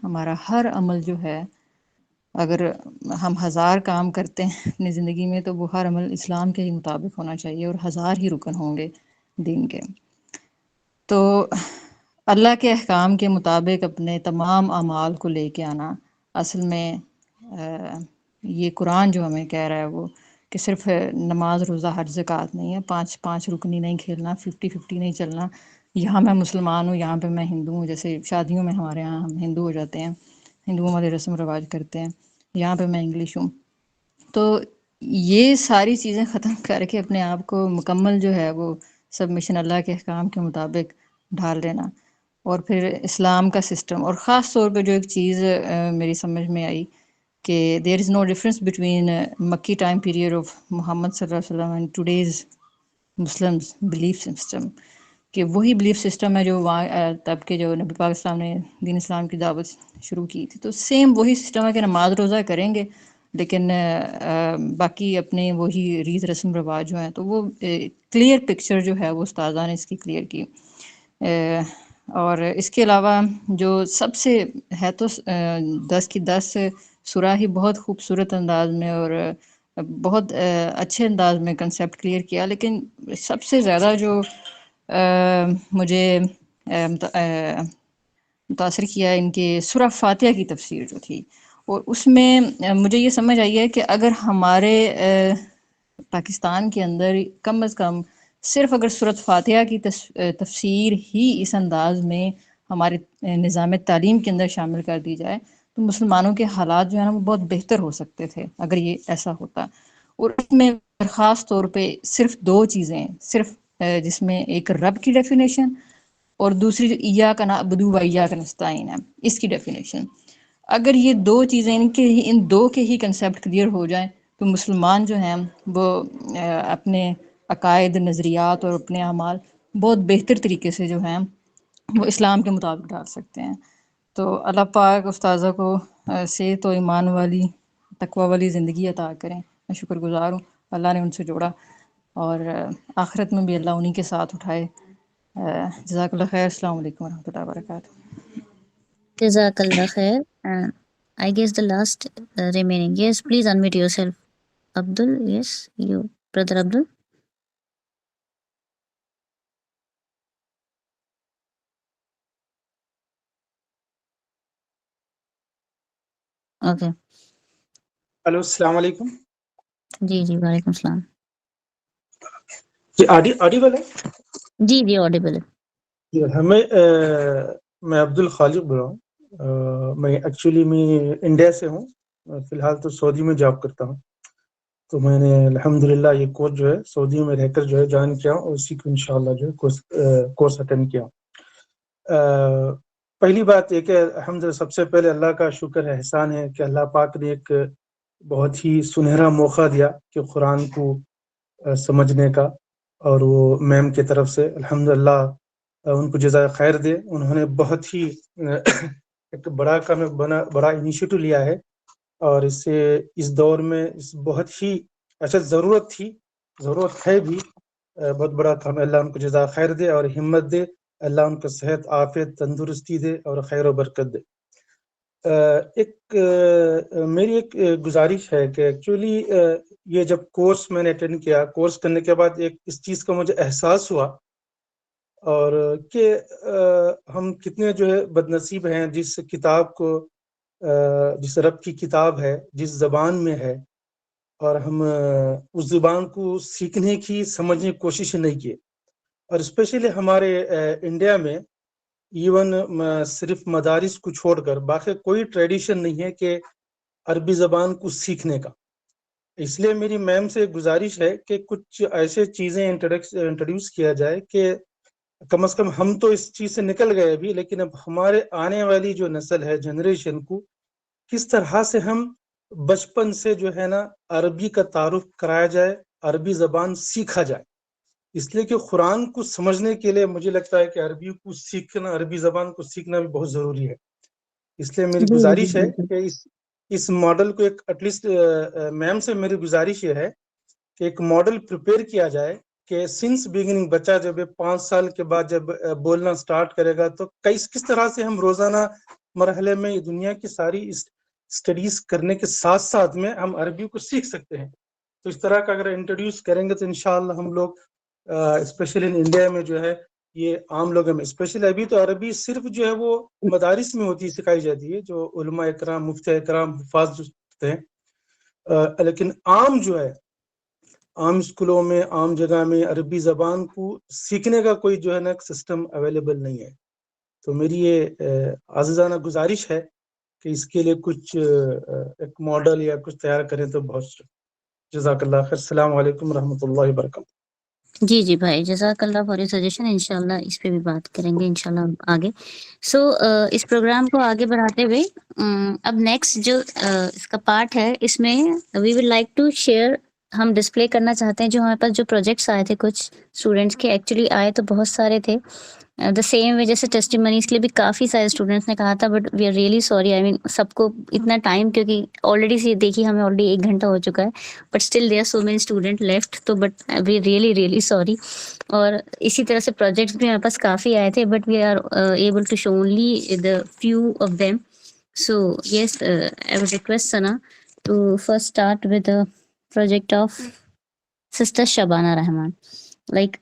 ہمارا ہر عمل جو ہے، اگر ہم 1000 کام کرتے ہیں اپنی زندگی میں، تو وہ ہر عمل اسلام کے ہی مطابق ہونا چاہیے، اور 1000 ہی رکن ہوں گے دین کے. تو اللہ کے احکام کے مطابق اپنے تمام اعمال کو لے کے آنا، اصل میں یہ قرآن جو ہمیں کہہ رہا ہے وہ کہ صرف نماز روزہ حج زکوٰۃ نہیں ہے، 5 رکنی نہیں کھیلنا، 50-50 نہیں چلنا. یہاں میں مسلمان ہوں، یہاں پہ میں ہندو ہوں. جیسے شادیوں میں ہمارے یہاں ہم ہندو ہو جاتے ہیں، ہندوؤں والے رسم و رواج کرتے ہیں، یہاں پہ میں انگلش ہوں. تو یہ ساری چیزیں ختم کر کے اپنے آپ کو مکمل جو ہے وہ سبمیشن اللہ کے احکام کے مطابق ڈھال دینا، اور پھر اسلام کا سسٹم. اور خاص طور پہ جو ایک چیز میری سمجھ میں آئی کہ دیر از نو ڈفرینس بٹوین مکی ٹائم پیریڈ آف محمد صلی اللہ علیہ وسلم and today's Muslims belief system, کہ وہی بلیف سسٹم ہے جو وہاں تب کے جو نبی پاک اسلام نے دین اسلام کی دعوت شروع کی تھی. تو سیم وہی سسٹم ہے کہ نماز روزہ کریں گے، لیکن باقی اپنے وہی ریت رسم رواج جو ہیں. تو وہ کلیئر پکچر جو ہے وہ استاذہ نے اس کی کلیئر کی. اور اس کے علاوہ جو سب سے ہے تو 10 کی 10 سورہ ہی بہت خوبصورت انداز میں اور بہت اچھے انداز میں کنسیپٹ کلیئر کیا، لیکن سب سے زیادہ جو مجھے متاثر کیا ان کے سورہ فاتحہ کی تفسیر جو تھی، اور اس میں مجھے یہ سمجھ آئی ہے کہ اگر ہمارے پاکستان کے اندر کم از کم صرف اگر سورۃ فاتحہ کی تفسیر ہی اس انداز میں ہمارے نظام تعلیم کے اندر شامل کر دی جائے تو مسلمانوں کے حالات جو ہے نا وہ بہت بہتر ہو سکتے تھے اگر یہ ایسا ہوتا. اور اس میں خاص طور پہ صرف 2 چیزیں، صرف جس میں ایک رب کی ڈیفینیشن اور دوسری جو ایاک نعبد و ایاک نستعین ہے، اس کی ڈیفینیشن، اگر یہ 2 چیزیں ان 2 کے ہی کنسیپٹ کلیئر ہو جائیں تو مسلمان جو ہیں وہ اپنے عقائد، نظریات اور اپنے اعمال بہت بہتر طریقے سے جو ہیں وہ اسلام کے مطابق ڈال سکتے ہیں. تو اللہ پاک استاذہ کو صحت و ایمان والی، تقوی والی زندگی عطا کریں. میں شکر گزار ہوں اللہ نے ان سے جوڑا، اور آخرت میں بھی اللہ انہی کے ساتھ اٹھائے. جزاک اللہ خیر. السلام علیکم ورحمۃ اللہ وبرکاتہ. جزاک اللہ خیر. I guess the last remaining. Yes, please unmute yourself. Abdul, yes, you, brother Abdul. Okay. Hello السلام علیکم. جی جی وعلیکم السلام. جی آڈیبل ہے؟ جی جی آڈیبل ہے. جی میں عبد الخالق بول رہا ہوں. میں ایکچولی انڈیا سے ہوں، فی الحال تو سعودی میں جاب کرتا ہوں. تو میں نے الحمدللہ یہ کورس جو ہے سعودی میں رہ کر جو ہے جوائن کیا اور اسی کو انشاءاللہ جو ہے کورس اٹینڈ کیا. پہلی بات یہ کہ الحمدللہ سب سے پہلے اللہ کا شکر ہے، احسان ہے کہ اللہ پاک نے ایک بہت ہی سنہرا موقع دیا کہ قرآن کو سمجھنے کا، اور وہ میم کی طرف سے الحمدللہ ان کو جزائے خیر دے. انہوں نے بہت ہی ایک بڑا انیشیٹو لیا ہے، اور اس دور میں بہت ہی ایسا ضرورت ہے بھی، بہت بڑا کام. اللہ ان کو جزائے خیر دے اور ہمت دے، اللہ ان کو صحت، عافیت، تندرستی دے اور خیر و برکت دے. میری ایک گزارش ہے کہ ایکچولی یہ جب کورس میں نے اٹینڈ کیا، کورس کرنے کے بعد ایک اس چیز کا مجھے احساس ہوا، اور کہ ہم کتنے جو ہے بد نصیب ہیں جس کتاب کو، جس رب کی کتاب ہے، جس زبان میں ہے، اور ہم اس زبان کو سیکھنے کی، سمجھنے کی کوشش نہیں کیے. اور اسپیشلی ہمارے انڈیا میں ایون صرف مدارس کو چھوڑ کر باقی کوئی ٹریڈیشن نہیں ہے کہ عربی زبان کو سیکھنے کا. اس لیے میری میم سے گزارش ہے کہ کچھ ایسے چیزیں انٹروڈیوس کیا جائے کہ کم از کم ہم تو اس چیز سے نکل گئے ابھی، لیکن اب ہمارے آنے والی جو نسل ہے، جنریشن کو کس طرح سے ہم بچپن سے جو ہے نا عربی کا تعارف کرایا جائے، عربی زبان سیکھا جائے. اس لیے کہ قرآن کو سمجھنے کے لیے مجھے لگتا ہے کہ عربی کو سیکھنا، عربی زبان کو سیکھنا بھی بہت ضروری ہے. اس لیے میری گزارش ہے کہ اس ماڈل کو ایٹ لیسٹ میم سے میری گزارش یہ ہے کہ ایک ماڈل پریپیئر کیا جائے کہ سنس بگننگ بچہ جب 5 سال کے بعد جب بولنا سٹارٹ کرے گا تو کس طرح سے ہم روزانہ مرحلے میں دنیا کی ساری اسٹڈیز کرنے کے ساتھ ساتھ میں ہم عربی کو سیکھ سکتے ہیں. تو اس طرح کا اگر انٹروڈیوس کریں گے تو انشاءاللہ ہم لوگ اسپیشلی انڈیا میں جو ہے یہ عام لوگوں میں، اسپیشلی ابھی تو عربی صرف جو ہے وہ مدارس میں ہوتی سکھائی جاتی ہے، جو علماء اکرام، مفتی اکرام، حفاظ جو ہوتے ہیں، لیکن عام جو ہے عام اسکولوں میں، عام جگہ میں عربی زبان کو سیکھنے کا کوئی جو ہے نا سسٹم اویلیبل نہیں ہے. تو میری یہ عزیزانہ گزارش ہے کہ اس کے لیے کچھ ایک ماڈل یا کچھ تیار کریں تو بہت. جزاک اللہ خیر. السلام علیکم ورحمۃ اللہ وبرکاتہ. جی جی بھائی، جزاک اللہ فار سجیشن. انشاءاللہ اس پہ بھی بات کریں گے انشاءاللہ آگے. سو اس پروگرام کو آگے بڑھاتے ہوئے اب نیکسٹ جو اس کا پارٹ ہے، اس میں وی ول لائک ٹو شیئر، ہم ڈسپلے کرنا چاہتے ہیں جو ہمارے پاس جو پروجیکٹس آئے تھے کچھ اسٹوڈینٹس کے. ایکچولی آئے تو بہت سارے تھے، دا سیم وے جیسے ٹیسٹیمنیز کے لیے بھی کافی سارے اسٹوڈینٹس نے کہا تھا، but we are really sorry. I mean سب کو اتنا ٹائم، کیونکہ آلریڈی سے دیکھیے ہمیں آلریڈی 1 گھنٹہ ہو چکا ہے، but still there are so many student left. تو بٹ وی ریئلی سوری. اور اسی طرح سے پروجیکٹس بھی ہمارے پاس کافی آئے تھے، but we are able to show only the few of them. So yes, I would request Sana to first start with the project of Sister Shabana Rahman. Like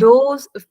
2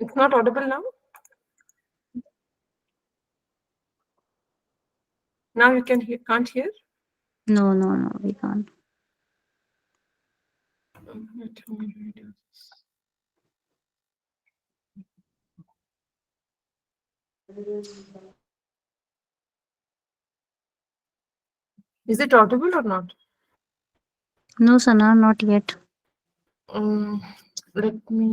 It's not audible now? Now you can't hear? No, we can't. Is it audible or not? No Sana, not yet. Let me.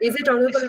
Is it audible?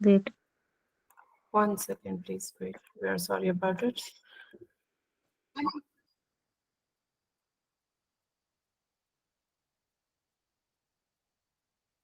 Wait. 1 second, please wait. We are sorry about it.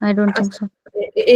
I don't think so.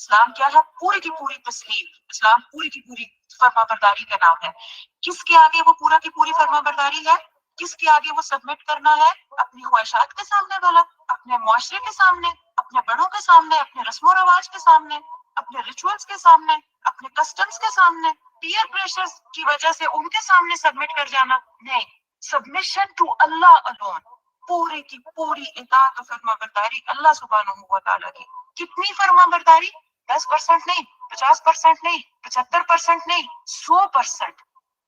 اسلام کیا ہے؟ پوری کی پوری تسلیم. اسلام پوری کی پوری فرما برداری کا نام ہے. کس کے آگے وہ پورا کی پوری فرما برداری ہے؟ کس کے آگے وہ سبمٹ کرنا ہے؟ اپنی خواہشات کے سامنے والا، اپنے معاشرے کے سامنے، اپنے بڑوں کے سامنے، اپنے رسم و رواج کے سامنے، اپنے ریچولز کے سامنے، اپنے کسٹمز کے سامنے، پیئر پریشر کی وجہ سے ان کے سامنے سبمٹ کر جانا نہیں. سبمیشن ٹو اللہ الون، پوری کی پوری اطاعت و فرما برداری اللہ سبحانہ و تعالیٰ کی. کتنی فرما برداری؟ 10% نہیں، 50% نہیں، 75% نہیں، 100%.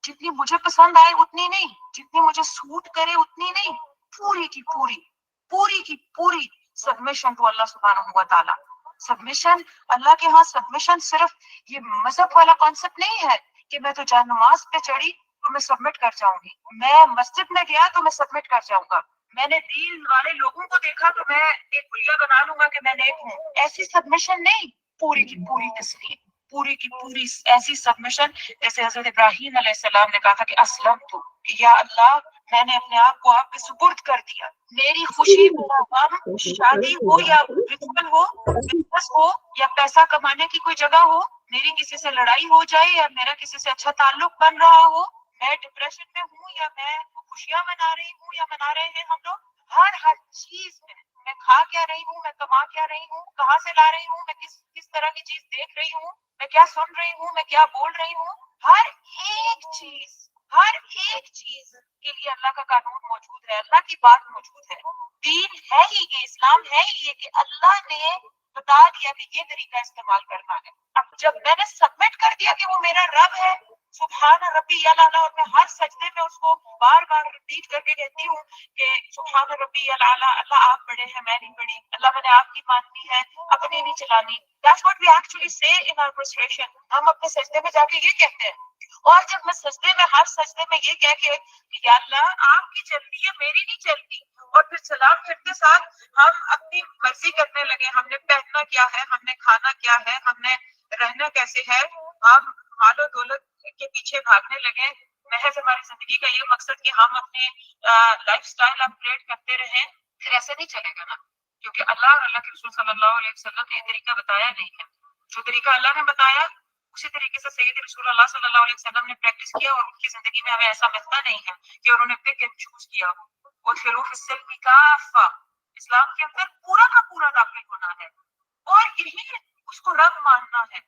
جتنی مجھے پسند آئے اتنی نہیں، جتنی مجھے سوٹ کرے اتنی نہیں، پوری کی پوری، پوری کی پوری سبمیشن ٹو اللہ سبحانہ و تعالیٰ. سبمیشن اللہ کے ہاں سبمیشن صرف یہ مذہب والا کانسیپٹ نہیں ہے کہ میں تو جا نماز پہ چڑھی تو میں سبمٹ کر جاؤں گی، میں مسجد میں گیا تو میں سبمٹ کر جاؤں گا، میں نے دین والے لوگوں کو دیکھا تو میں ایک گلیا بنا لوں گا کہ میں نیک ہوں. ایسی سبمیشن نہیں، پوری کی پوری تسلیم، پوری کی پوری ایسی سبمیشن جیسے حضرت ابراہیم علیہ السلام نے کہا تھا کہ اسلم تو، یا اللہ میں نے اپنے آپ کو آپ کے سپرد کر دیا. میری خوشی، میرا غم، شادی ہو یا ریچول ہو، بزنس ہو یا پیسہ کمانے کی کوئی جگہ ہو، میری کسی سے لڑائی ہو جائے یا میرا کسی سے اچھا تعلق بن رہا ہو، میں ڈپریشن میں ہوں یا میں خوشیاں منا رہی ہوں یا منا رہے ہیں ہم لوگ، ہر چیز میں کھا کیا رہی ہوں، میں کما کیا رہی ہوں، کہاں سے لا رہی ہوں، میں کس طرح کی چیز دیکھ رہی ہوں، میں کیا سن رہی ہوں، میں کیا بول رہی ہوں، ہر ایک چیز کے لیے اللہ کا قانون موجود ہے، اللہ کی بات موجود ہے. دین ہے ہی یہ، اسلام ہے ہی یہ کہ اللہ نے بتا دیا کہ یہ طریقہ استعمال کرنا ہے. اب جب میں نے سبمٹ کر دیا کہ وہ میرا رب ہے، سبحان ربی الاعلی، اور میں ہر سجدے میں اس کو بار بار ریپیٹ کر کے کہتی ہوں کہ سبحان ربی الاعلی، اللہ آپ بڑے ہیں میں نہیں بڑی، اللہ میں نے آپ کی ماننی ہے اپنی نہیں چلانی. That's what we actually say in our prostration. ہم اپنے سجدے میں جا کے یہ کہتے ہیں. اور جب میں سجدے میں ہر سجدے میں یہ کہہ کے یا اللہ آپ کی چلتی ہے میری نہیں چلتی، اور پھر سلام پھرتے ساتھ ہم اپنی مرضی کرنے لگے، ہم نے پہننا کیا ہے، ہم نے کھانا کیا ہے، ہم نے رہنا کیسے ہے، ہم مال و دولت کے پیچھے بھاگنے لگے. محض ہماری زندگی کا یہ مقصد کہ ہم اپنے لائف سٹائل اپ گریڈ کرتے رہیں، پھر ایسے نہیں چلے گا نا، کیونکہ اللہ اور اللہ کے رسول صلی اللہ علیہ وسلم نے یہ طریقہ بتایا نہیں ہے. جو طریقہ اللہ نے بتایا اسی طریقے سے سید رسول اللہ صلی اللہ علیہ وسلم نے پریکٹس کیا، اور ان کی زندگی میں ہمیں ایسا ملتا نہیں ہے کہ انہوں نے پک اینڈ چوز کیا. ادخلوا فی السلم کافہ، اسلام کے اندر پورا کا پورا داخل ہونا ہے، اور یہی اس کو رب ماننا ہے.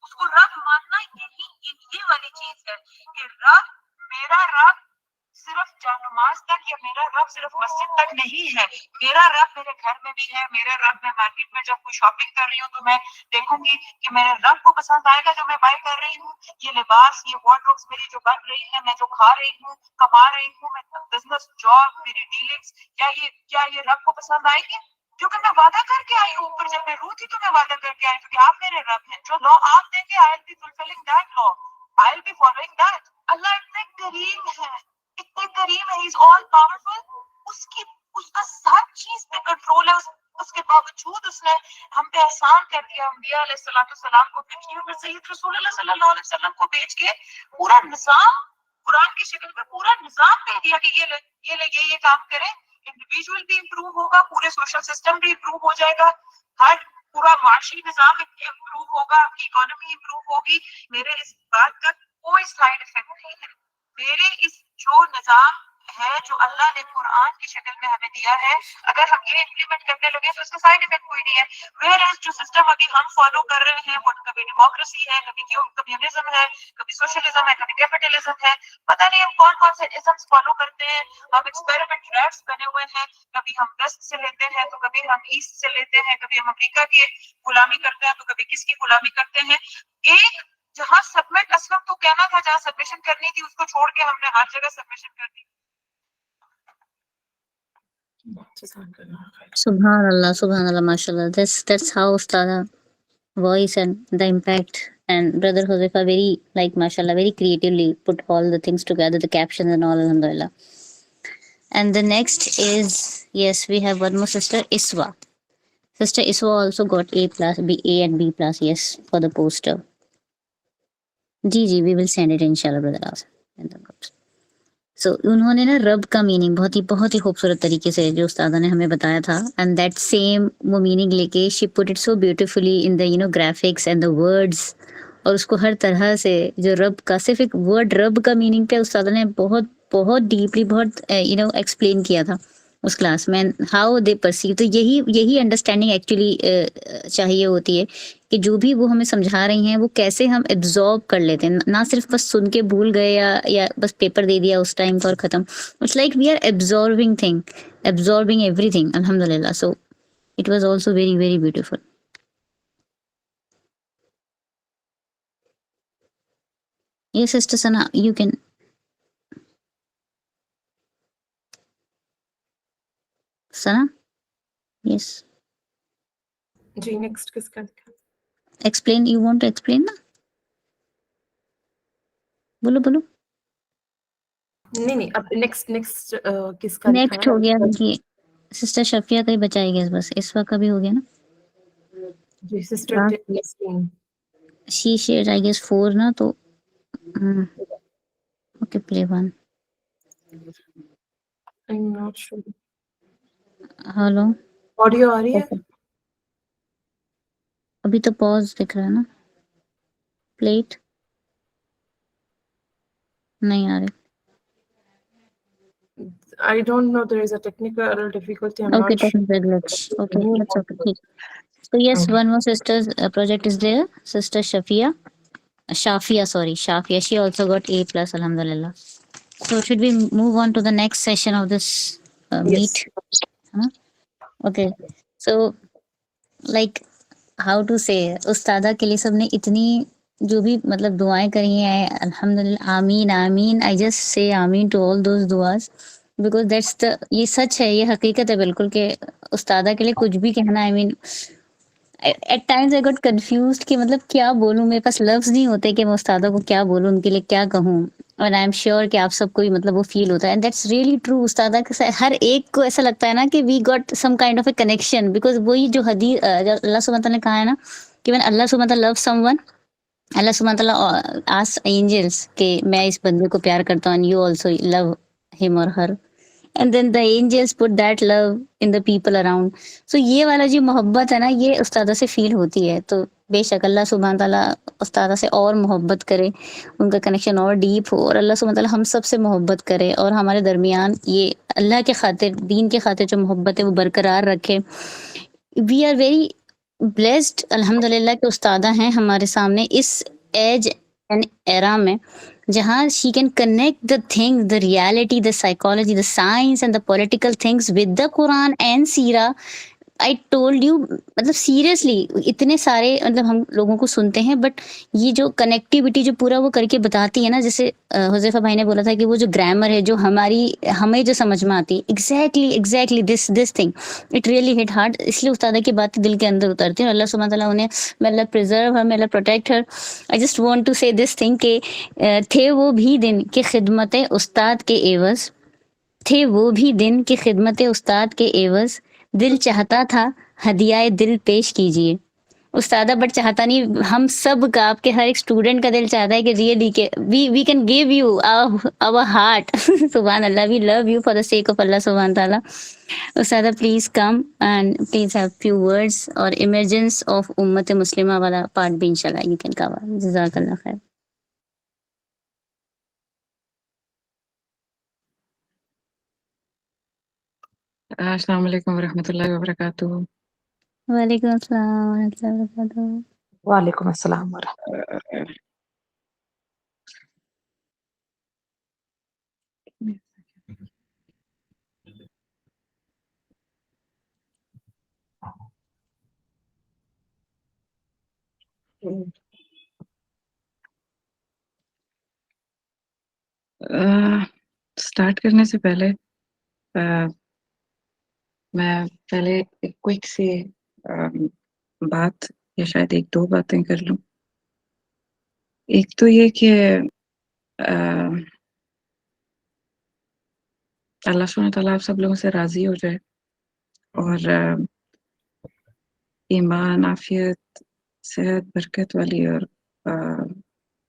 اس کو رب ماننا یہی والی چیز ہے کہ رب، میرا رب صرف جانماز تک یا میرا رب صرف مسجد تک نہیں ہے، میرا رب میرے گھر میں بھی ہے. میرا رب، میں مارکیٹ میں جب کوئی شاپنگ کر رہی ہوں تو میں دیکھوں گی کہ میرے رب کو پسند آئے گا جو میں بائی کر رہی ہوں، یہ لباس، یہ وارڈروبس میری جو بن رہی ہے، میں جو کھا رہی ہوں، کما رہی ہوں، میں بزنس، جاب، میری ڈیلنگس، کیا یہ رب کو پسند آئے گی؟ کیونکہ میں وعدہ کر کے آئی ہوں اوپر، جب میں روح تھی تو میں وعدہ کر کے آئی ہوں کہ آپ میرے رب ہیں، جو لا آپ دیں گے I'll be fulfilling that law, I'll be following that. اللہ اتنے کریم ہے، اتنے کریم ہے، He's all powerful. اس کا ہر چیز پہ کنٹرول ہے. اس کے باوجود اس نے ہم پہ احسان کر دیا، انبیاء علیہ السلام کو پچھلیوں میں سید رسول اللہ صلی اللہ علیہ وسلم کو بھیج کے پورا نظام قرآن کی شکل میں پورا نظام دے دیا کہ یہ کام کریں. انڈیویجول بھی امپروو ہوگا، پورے سوشل سسٹم بھی امپروو ہو جائے گا، ہر پورا معاشی نظام امپروو ہوگا، آپ کی اکانومی امپروو ہوگی. میرے اس بات کا کوئی سائڈ افیکٹ نہیں ہے. میرے اس جو نظام ہے جو اللہ نے قرآن کی شکل میں ہمیں دیا ہے، اگر ہم یہ امپلیمنٹ کرنے لگے تو اس کا سائڈ افیکٹ کوئی نہیں ہے. ویئر جو سسٹم ابھی ہم فالو کر رہے ہیں وہ کبھی ڈیموکریسی ہے، کبھی کمیونزم ہے، کبھی سوشلزم ہے، کبھی کیپٹلزم ہے، پتہ نہیں ہم کون سے ازمس فالو کرتے ہیں. ہم ایکسپیریمنٹ ریٹس بنے ہوئے ہیں، کبھی ہم ویسٹ سے لیتے ہیں تو کبھی ہم ایسٹ سے لیتے ہیں، کبھی ہم امریکہ کی غلامی کرتے ہیں تو کبھی کس کی غلامی کرتے ہیں. ایک جہاں سبمٹ اسلم تو کہنا تھا، جہاں سبمیشن کرنی تھی اس کو چھوڑ کے ہم نے ہر جگہ سبمیشن کر دی. Subhanallah, mashallah. That's how Ustada voice and the impact, and Brother Josefa very, like, mashallah, very creatively put all the things together, the captions and all, alhamdulillah. And the next is, yes, we have one more sister, Iswa. Sister Iswa also got A+, A and B+, yes, for the poster. Ji, we will send it inshallah, Brother Azam, in the groups. سو انہوں نے نا رب کا meaning بہت ہی خوبصورت طریقے سے جو استادہ نے ہمیں بتایا تھا، اینڈ دیٹ سیم وہ میننگ لے کے she put it so beautifully in the graphics and the words, اور اس کو ہر طرح سے جو رب کا صرف ایک ورڈ رب کا میننگ پہ استادہ نے بہت ڈیپلی بہت ایکسپلین کیا تھا اس کلاس میں، ہاؤ دے پرسیو. تو یہی انڈرسٹینڈنگ ایکچولی چاہیے ہوتی ہے کہ جو بھی وہ ہمیں سمجھا رہی ہیں وہ کیسے ہم ایبزارب کر لیتے ہیں، نہ صرف بس سن کے بھول گئے یا بس پیپر دے دیا اس ٹائم پر ختم. It's like we are absorbing everything الحمد للہ. So it was also very very beautiful. Yes, Sister Sana, you can. Sana? Yes. جی نیکسٹ کس کا دکھا؟ Explain. You want to explain نا؟ بولو. نہیں اب نیکسٹ کس کا نیکسٹ ہو گیا کہ سسٹر شفیہ کا ہی بچائے گا بس اس وقت کا بھی ہو گیا نا. جی sister She shared I guess 4 نا تو okay play 1. I'm not sure. Hello. Audio آ رہی ہے؟ ابھی تو پاز دکھ رہا ہے نا. پلیٹ نہیں آ رہے. I don't know, there is a technical difficulty. I'm Okay, not sure. technical glitch. Okay, that's okay. So yes, Okay. one more sister's project is there. Sister Shafia. Shafia. She also got A+, alhamdulillah. So should we move on to the next session of this meet? Huh? Okay. So like how to say, استادہ کے لیے سب نے اتنی جو بھی مطلب دعائیں کری ہیں الحمدللہ. آمین. I just say آمین to all those duas because that's the یہ سچ ہے، یہ حقیقت ہے بالکل کہ استادہ کے لیے کچھ بھی کہنا I mean at times I got confused کہ مطلب کیا بولوں، میرے پاس لفظ نہیں ہوتے کہ میں استادہ کو کیا بولوں، ان کے لیے کیا کہوں. اور آئی ایم شیور کہ آپ سب کو مطلب وہ فیل ہوتا ہے اینڈ دیٹس ریئلی ٹرو. استادہ کے ساتھ ہر ایک کو ایسا لگتا ہے نا کہ we got some kind of a connection because وہی جو حدیث اللہ سبحانہ وتعالیٰ نے کہا ہے نا کہ when اللہ سبحانہ وتعالیٰ love someone, اللہ سبحانہ وتعالیٰ ask angels کہ میں اس بندے کو پیار کرتا ہوں and you also love him or her. And then the angels put that love in the people around. So یہ والا جو محبت ہے نا یہ استادہ سے فیل ہوتی ہے. تو بے شک اللہ سبحانہ تعالیٰ استادہ سے اور محبت کرے، ان کا کنیکشن اور ڈیپ ہو، اور اللہ سبحانہ تعالیٰ ہم سب سے محبت کرے اور ہمارے درمیان یہ اللہ کے خاطر دین کے خاطر جو محبت ہے وہ برقرار رکھے. وی آر ویری بلیسڈ الحمدللہ کہ استادہ ہیں ہمارے سامنے اس ایج اینڈ ایرا میں جہاں she can connect the things, the reality, the psychology, the science and the political things with the Quran and Seerah. I told you مطلب سیریسلی اتنے سارے مطلب ہم لوگوں کو سنتے ہیں بٹ یہ جو کنیکٹیوٹی جو پورا وہ کر کے بتاتی ہے نا، جیسے حذیفہ بھائی نے بولا تھا کہ وہ جو گرامر ہے جو ہمیں جو سمجھ میں آتی ہے exactly this thing it really hit hard. اس لیے استادہ کی باتیں دل کے اندر اترتی ہیں اور اللہ سبحانہ تعالیٰ انہیں may Allah preserve her, may Allah protect her. I just want to say this thing کہ تھے وہ بھی دن کہ خدمت استاد کے عوض، تھے وہ بھی دن کہ خدمت استاد کے عوض، دل چاہتا تھا ہدیہ دل پیش کیجیے. استادہ بٹ چاہتا نہیں، ہم سب کا، آپ کے ہر ایک اسٹوڈنٹ کا دل چاہتا ہے کہ ریئلی کہ we can give you our heart. سبحان اللہ، we love you for the sake of اللہ سبحانہ تعالیٰ. استادہ please come and please have few words اور ایمرجنس آف امت مسلمہ والا پارٹ بھی انشاءاللہ یو کین کور. جزاک اللہ خیر. السلام علیکم ورحمۃ اللہ وبرکاتہ. وعلیکم السلام ورحمۃ اللہ وبرکاتہ. وعلیکم السلام ورحمۃ اسٹارٹ کرنے سے پہلے میں پہلے ایک کوئک سی بات یا شاید ایک دو باتیں کر لوں. ایک تو یہ کہ اللہ سبحانہ تعالیٰ آپ سب لوگوں سے راضی ہو جائے اور ایمان، عافیت، صحت، برکت والی اور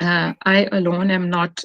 I alone am not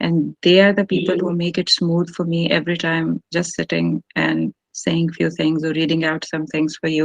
and they are the people who make it smooth for me every time just sitting and saying few things or reading out some things for you.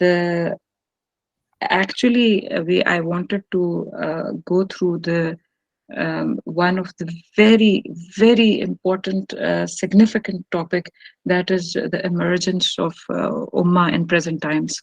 the actually I wanted to go through the one of the very important significant topic, that is the emergence of ummah in present times.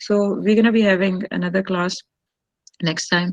so we're gonna be having another class next time।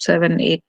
7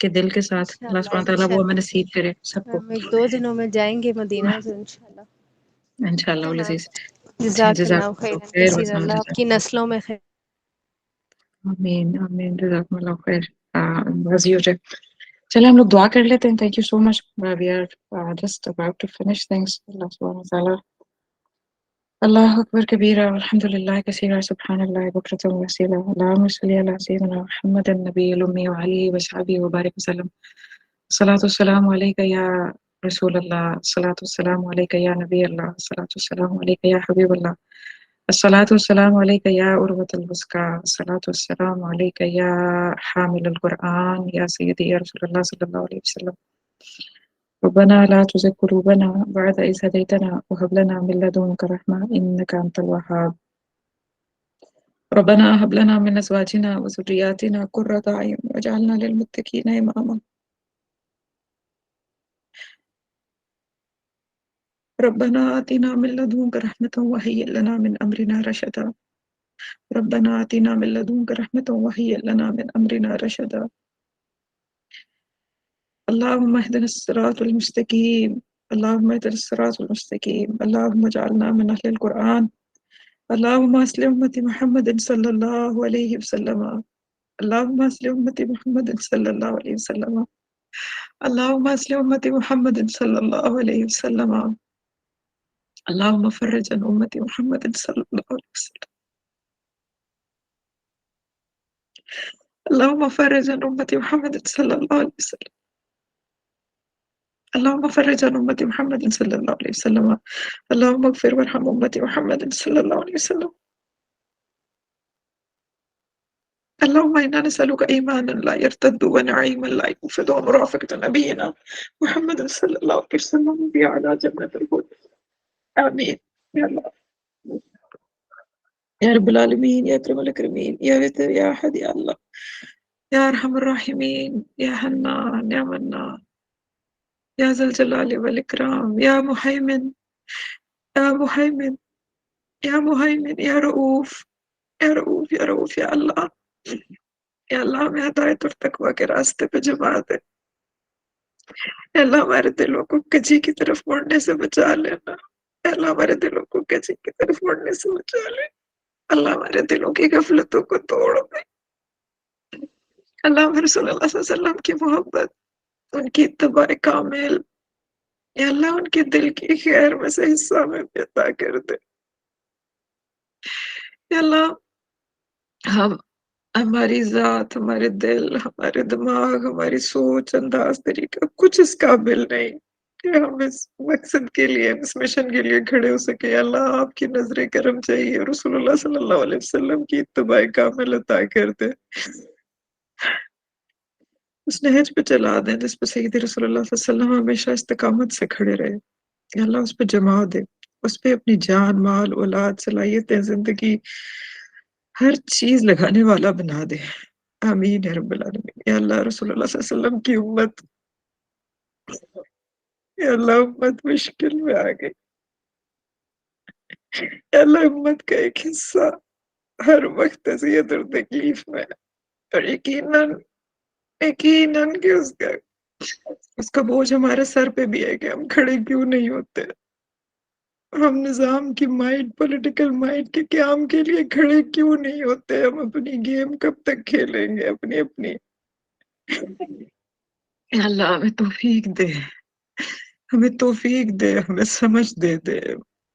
کے دل کے ساتھ اللہ سبحانہ تعالیٰ وہ ہمیں نصیب کرے سب کو ہم 1-2 دنوں میں جائیں گے مدینہ تو انشاءاللہ. انشاءاللہ العزیز. جزاک اللہ جزاک خیر اللہ خیر کثیر. اللہ آپ کی نسلوں میں خیر. آمین آمین جزاکم اللہ خیر. راضی ہو جائے. چلے ہم لوگ دعا کر لیتے ہیں. Thank you so much. We are just about to finish things. اللہ سبحانہ تعالیٰ اللہ اکبر کبیرہ والحمد للہ کثیرہ سبحان اللہ بکرۃ وسیلہ. اللہم صلی علی سیدنا محمد النبی الامی وعلی وصحبہ وبارک وسلم. الصلاۃ والسلام علیک یا رسول اللہ. الصلاۃ والسلام علیک یا نبی اللہ. الصلاۃ والسلام علیک یا حبیب اللہ. الصلاۃ والسلام علیک یا عروۃ الوثقی. الصلاۃ والسلام علیک یا حامل القرآن یا سیدی یا رسول اللہ صلی اللہ علیہ وسلم. ربنا لا تزغ قلوبنا بعد إذ هديتنا وهب لنا من لدنك رحمة إنك أنت الوهاب. ربنا هب لنا من أزواجنا وذرياتنا قرة أعين واجعلنا للمتقين إماما. ربنا آتنا من لدنك رحمة وهيئ لنا من أمرنا رشدا. ربنا آتنا من لدنك رحمة وهيئ لنا من أمرنا رشدا. اللهم اهدنا الصراط المستقيم. اللهم اهدنا الصراط المستقيم. اللهم اجعلنا من أهل القرآن. اللهم اصلح أمة محمد صلى الله عليه وسلم. اللهم اصلح أمة محمد صلى الله عليه وسلم. اللهم اصلح أمة محمد صلى الله عليه وسلم. اللهم فرج عن أمة محمد صلى الله عليه وسلم. اللهم فرج عن أمة محمد صلى الله عليه وسلم. اللهم فرج عن أمة محمد صلى الله عليه وسلم. اللهم اغفر وارحم أمة محمد صلى الله عليه وسلم. اللهم إنا نسألك إيمانا لا يرتد ونعيما لا ينفد ومرافقة نبينا محمد صلى الله عليه وسلم في أعلى جنة الخلد. آمين يا الله يا رب العالمين يا أكرم الأكرمين يا وتر يا أحد يا الله يا أرحم الراحمين يا حنان يا منان يا ذا الجلال والإكرام يا مهيمن يا مهيمن يا مهيمن يا رؤوف يا رؤوف يا رؤوف يا الله یا اللہ ہمیں ہدایت اور تقوی کے راستے پہ جما دے. یا اللہ ہمارے دلوں کو کجی کی طرف مڑنے سے بچا لینا. یا اللہ ہمارے دلوں کو کجی کی طرف مڑنے سے بچا لے. اللہ ہمارے دلوں کی غفلتوں کو توڑ دے. اللہ ہمیں رسول اللہ صلی اللہ علیہ وسلم کی محبت، ان کی اتباع کامل، یا اللہ ان کے دل کی خیر میں سے حصہ میں بھی عطا کر دے. یا اللہ ہماری ذات، ہمارے دل، ہمارے دماغ، ہماری سوچ، انداز، طریقہ کچھ اس قابل نہیں کہ ہم اس مقصد کے لیے، اس مشن کے لیے کھڑے ہو سکے. اللہ آپ کی نظر کرم چاہیے، رسول اللہ صلی اللہ علیہ وسلم کی اتباع کامل عطا کر دے. اس نہج پہ چلا دیں جس پہ سید رسول اللہ صلی اللہ علیہ وسلم ہمیشہ استقامت سے کھڑے رہے. اللہ اس پہ جما دے، اس پہ اپنی جان، مال، اولاد، صلاحیتیں، زندگی، ہر چیز لگانے والا بنا دے. آمین یا رب العالمین. یا اللہ رسول اللہ صلی اللہ علیہ وسلم کی امت، یا اللہ امت مشکل میں آ گئی. یا اللہ امت کا ایک حصہ ہر وقت اذیت اور تکلیف میں، اور یقیناً کہ اس کا بوجھ ہمارے سر پہ بھی ہے کہ ہم کھڑے کیوں نہیں ہوتے. ہم نظام کی مائٹ، پولیٹیکل مائٹ کے قیام کے لیے کھڑے کیوں نہیں ہوتے. ہم اپنی گیم کب تک کھیلیں گے اپنی. اللہ ہمیں توفیق دے، ہمیں توفیق دے، ہمیں سمجھ دے،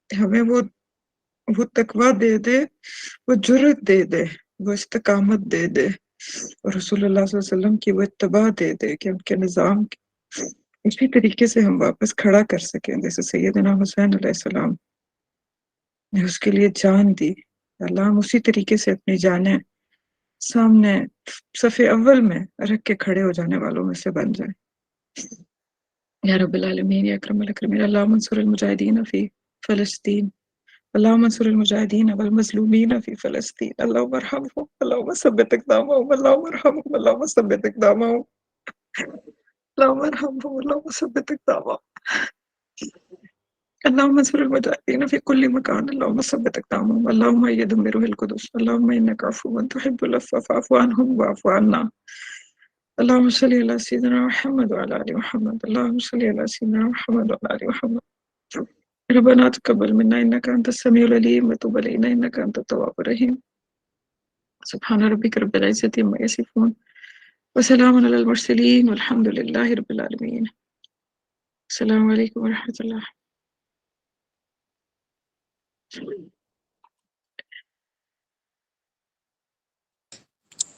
ہمیں وہ تقویٰ دے دے، وہ جرت دے دے، وہ استقامت دے دے، اور رسول اللہ صلی اللہ علیہ وسلم کی وہ اتباع دے دے کہ ان کے نظام اسی طریقے سے ہم واپس کھڑا کر سکیں جیسے سیدنا حسین علیہ السلام نے اس کے لیے جان دی. اللہ ہم اسی طریقے سے اپنی جانیں سامنے صف اول میں رکھ کے کھڑے ہو جانے والوں میں سے بن جائیں. یا رب العالمین یا اکرم الاکرمین. اللہم انصر المجاہدین فی فلسطین. اللہم انصر المجاہدین والمظلومین فی فلسطین. اللہم ارحمہم، اللہم ثبت اقدامہم، اللہم ارحمہم، اللہم ثبت اقدامہم، اللہم ارحمہم، اللہم ثبت اقدامہم. اللہم انصر المجاہدین فی کل مکان، اللہم ثبت اقدامہم، اللہم ایدہم بروح القدس. اللہم انک عفو تحب العفو فاعف عنہم واعف عنا. اللهم صل على سيدنا محمد وعلى آل محمد. اللهم صل على سيدنا محمد وعلى آل محمد. ربنا تقبل منا إنك أنت السميع العليم وتب علينا إنك أنت التواب الرحيم. سبحان ربك رب العزة عما يصفون وسلام على المرسلين والحمد لله رب العالمين. السلام عليكم ورحمة الله.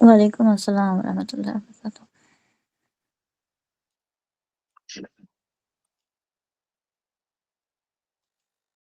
وعلیکم السلام ورحمۃ اللہ وبرکاتہ.